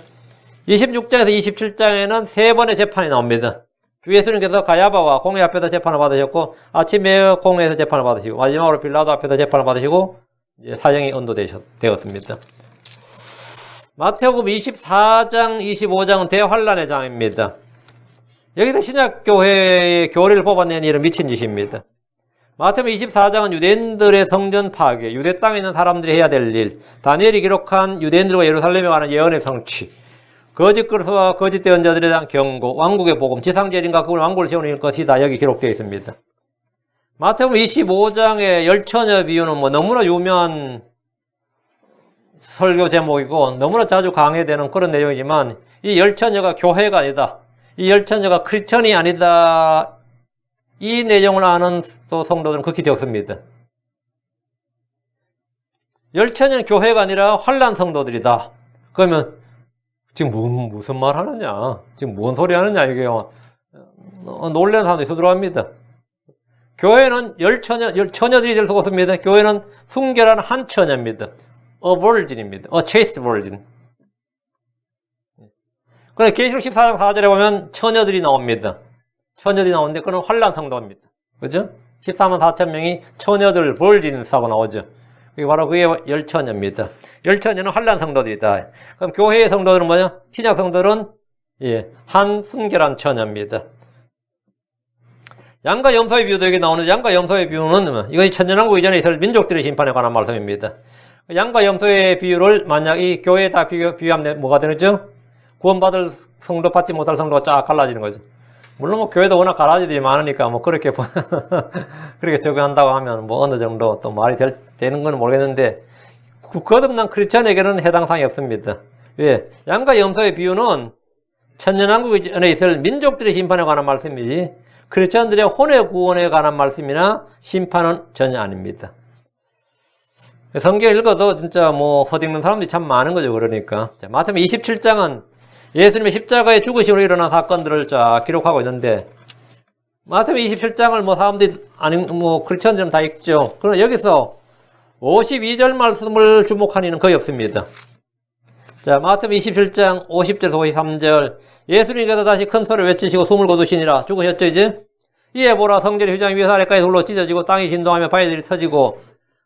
26장에서 27장에는 3번의 재판이 나옵니다. 주 예수님께서 가야바와 공회 앞에서 재판을 받으셨고 아침에 공회에서 재판을 받으시고 마지막으로 빌라도 앞에서 재판을 받으시고 이제 사형이 언도되었습니다. 마태복음 24장, 25장은 대환란의 장입니다. 여기서 신약교회의 교리를 뽑아낸 일은 미친 짓입니다. 마태복음 24장은 유대인들의 성전 파괴, 유대 땅에 있는 사람들이 해야 될 일, 다니엘이 기록한 유대인들과 예루살렘에 관한 예언의 성취, 거짓 그리스도와 거짓 대언자들에 대한 경고, 왕국의 복음, 지상재림과 그분 왕국을 세우는 것이 다 여기 기록되어 있습니다. 마태복음 25장의 열처녀 비유는 너무나 유명한 설교 제목이고 너무나 자주 강해되는 그런 내용이지만 이 열처녀가 교회가 아니다. 이 열처녀가 크리스천이 아니다. 이 내용을 아는 또 성도들은 극히 적습니다. 열처녀는 교회가 아니라 환난 성도들이다. 그러면 지금 무슨 말 하느냐? 지금 뭔 소리 하느냐? 이게 놀라는 사람들이 서둘러합니다. 교회는 처녀들이 될 수가 없습니다. 교회는 순결한 한 처녀입니다. A virgin입니다. A chaste virgin. 그래서 계시록 14장 4절에 보면 처녀들이 나옵니다. 처녀들이 나오는데 그건 환난 성도입니다. 그죠? 14만 4천 명이 처녀들 virgins하고 나오죠. 그게 바로 그게 열처녀입니다. 열처녀는 환난 성도들이다. 그럼 교회의 성도들은 뭐냐? 신약 성도들은 한 순결한 처녀입니다. 양과 염소의 비유도 여기 나오는데 양과 염소의 비유는 이것이 천년왕국 이전에 있을 민족들의 심판에 관한 말씀입니다. 양과 염소의 비유를 만약 이 교회에 다 비유하면 뭐가 되죠? 구원받을 성도 받지 못할 성도가 쫙 갈라지는 거죠. 물론 교회도 워낙 가라지들이 많으니까 그렇게 그렇게 적용한다고 하면 어느 정도 또 말이 되는 건 모르겠는데 거듭난 크리스천에게는 해당 사항이 없습니다. 왜? 양과 염소의 비유는 천년왕국 이전에 있을 민족들의 심판에 관한 말씀이지 크리스천들의 혼의 구원에 관한 말씀이나 심판은 전혀 아닙니다. 성경 읽어도 진짜 헛읽는 사람들이 참 많은 거죠. 그러니까. 마태복음 27장은 예수님의 십자가의 죽으심으로 일어난 사건들을 쫙 기록하고 있는데, 마태복음 27장을 사람들이, 크리스천들은 다 읽죠. 그러나 여기서 52절 말씀을 주목한 이는 거의 없습니다. 자, 마태복음 27장 50절에서 53절. 예수님께서 다시 큰 소리를 외치시고 숨을 거두시니라. 죽으셨죠, 이제? 이에 보라, 성전의 휘장 위에서 아래까지 돌로 찢어지고 땅이 진동하며 바위들이 터지고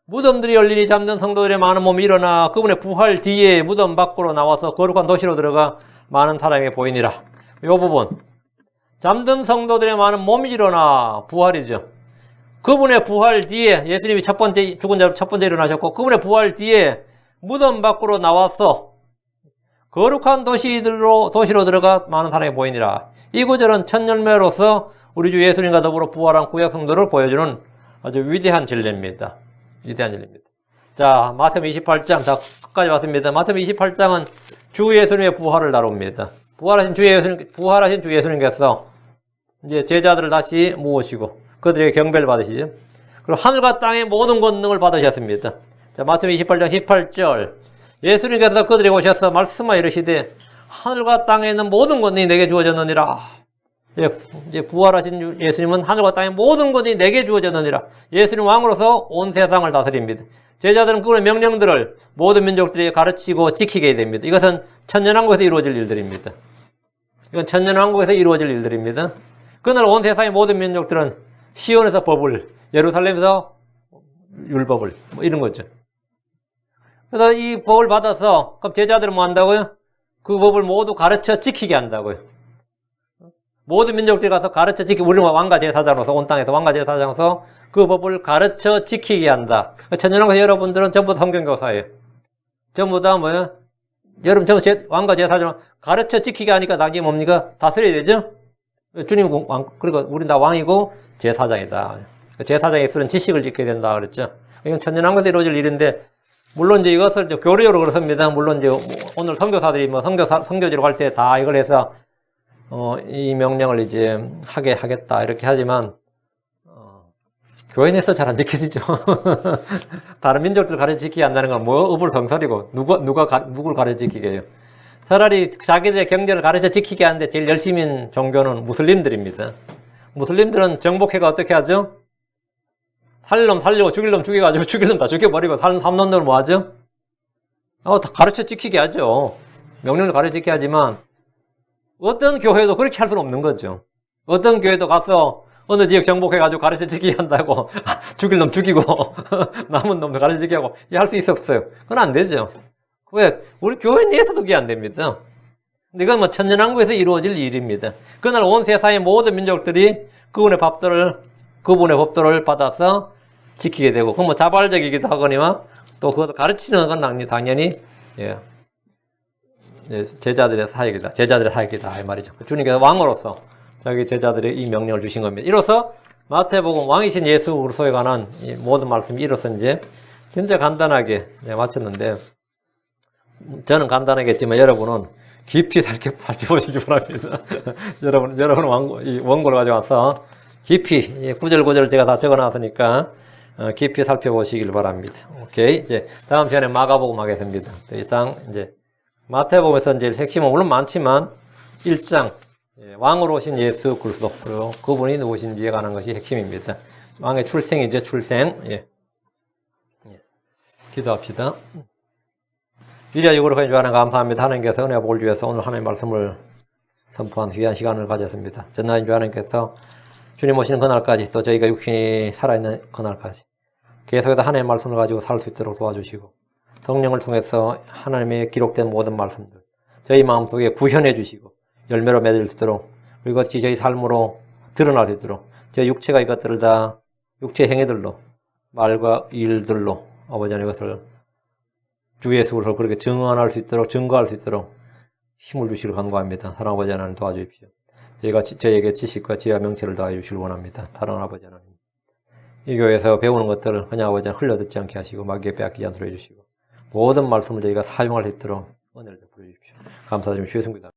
무덤들이 열리니 잠든 성도들의 많은 몸이 일어나 그분의 부활 뒤에 무덤 밖으로 나와서 거룩한 도시로 들어가 많은 사람에게 보이니라. 이 부분. 잠든 성도들의 많은 몸이 일어나 부활이죠. 그분의 부활 뒤에 예수님이 죽은 자로 첫 번째 일어나셨고 그분의 부활 뒤에 무덤 밖으로 나와서 거룩한 도시로 들어가 많은 사람이 보이니라. 이 구절은 첫 열매로서 우리 주 예수님과 더불어 부활한 구약 성도를 보여주는 아주 위대한 진리입니다. 위대한 진리입니다. 자, 마태복음 28장, 자, 끝까지 봤습니다. 마태복음 28장은 주 예수님의 부활을 다룹니다. 부활하신 주 예수님께서 이제 제자들을 다시 모으시고 그들에게 경배를 받으시죠. 그리고 하늘과 땅의 모든 권능을 받으셨습니다. 자, 마태복음 28장 18절. 예수님께서 그들에게 오셔서 말씀하여 이르시되 하늘과 땅에 있는 모든 권능이 내게 주어졌느니라. 이제 부활하신 예수님은 하늘과 땅의 모든 권능이 내게 주어졌느니라. 예수님 왕으로서 온 세상을 다스립니다. 제자들은 그분의 명령들을 모든 민족들이 가르치고 지키게 됩니다. 이것은 천년왕국에서 이루어질 일들입니다. 이건 천년왕국에서 이루어질 일들입니다. 그날 온 세상의 모든 민족들은 시온에서 법을, 예루살렘에서 율법을, 뭐 이런 거죠. 그래서 이 법을 받아서 그럼 제자들은 뭐 한다고요? 그 법을 모두 가르쳐 지키게 한다고요. 모든 민족들이 가서 가르쳐 지키고 우리는 왕과 제사장으로서 온 땅에서 왕과 제사장으로서 그 법을 가르쳐 지키게 한다. 천년왕국에서 여러분들은 전부 성경교사예요. 전부 다 뭐예요? 여러분 전부 왕과 제사장 가르쳐 지키게 하니까 나중에 뭡니까? 다스려야 되죠? 주님 왕, 그리고 우린 다 왕이고 제사장이다. 제사장의 입술은 지식을 짓게 된다 그랬죠. 이건 천년왕국에서 이루어질 일인데 물론 이제 이것을 이제 교리적으로 그렇습니다. 물론 이제 오늘 선교사들이 뭐 선교지로 갈 때 다 이걸 해서 이 명령을 이제 하겠다 이렇게 하지만 교회 내에서 잘 안 지켜지죠. 다른 민족들 가르쳐 지키게 한다는 건 뭐 어불성설이고 누굴 가르쳐 지키게 해요. 차라리 자기들의 경제를 가르쳐 지키게 하는데 제일 열심인 종교는 무슬림들입니다. 무슬림들은 정복해가 어떻게 하죠? 살릴 놈 살리고 죽일 놈 죽여가지고 죽일 놈 다 죽여버리고 삼 놈들 뭐 하죠? 다 가르쳐 지키게 하죠. 명령을 가르쳐 지키게 하지만 어떤 교회도 그렇게 할 수는 없는 거죠. 어떤 교회도 가서 어느 지역 정복해가지고 가르쳐 지키게 한다고 죽일 놈 죽이고 남은 놈도 가르쳐 지키게 하고 할 수 없어요. 그건 안 되죠. 왜? 우리 교회 내에서도 그게 안 됩니다. 근데 이건 뭐 천년왕국에서 이루어질 일입니다. 그날 온 세상의 모든 민족들이 그분의 법도를 받아서 지키게 되고, 그건 뭐 자발적이기도 하거니와 또 그것을 가르치는 건 당연히 제자들의 사역이다 이 말이죠. 주님께서 왕으로서 자기 제자들의 이 명령을 주신 겁니다. 이로써 마태복음 왕이신 예수 그리스도에 관한 이 모든 말씀이 이로써 이제 진짜 간단하게 마쳤는데, 저는 간단하겠지만 여러분은 깊이 살펴보시기 바랍니다. 여러분 이 원고를 가져와서 깊이 구절구절 제가 다 적어놨으니까 깊이 살펴보시길 바랍니다. 오케이. 이제 다음 시간에 마가복음 하겠습니다. 더 이상 이제 마태복음에서 이제 핵심은 물론 많지만 1장 왕으로 오신 예수 그리스도 그리고 그분이 누구신지에 관한 것이 핵심입니다. 왕의 출생이죠. 출생. 기도합시다. 위대하고 거룩하신 주 하나님 감사합니다. 하나님께서 은혜와 복을 주셔서 오늘 하나님의 말씀을 선포한 귀한 시간을 가졌습니다. 전하신 주 하나님께서 주님 오시는 그날까지 또 저희가 육신이 살아있는 그날까지 계속해서 하나님의 말씀을 가지고 살 수 있도록 도와주시고 성령을 통해서 하나님의 기록된 모든 말씀들 저희 마음속에 구현해 주시고 열매로 맺을 수 있도록 그리고 이것이 저희 삶으로 드러날 수 있도록 저희 육체가 이것들을 다 육체 행위들로 말과 일들로 아버지 하나님 이것을 주 예수 그리스도를 그렇게 증언할 수 있도록 증거할 수 있도록 힘을 주시기를 간구합니다. 사랑 아버지 하나님 도와주십시오. 저희에게 지식과 지혜와 명철을 다해 주시길 원합니다. 사랑하는 아버지 하나님. 이 교회에서 배우는 것들을 그냥 아버지 하나님 흘려듣지 않게 하시고 마귀에 빼앗기지 않도록 해주시고 모든 말씀을 저희가 사용할 수 있도록 은혜를 베풀어 주십시오. 감사드리며 주의 성부다.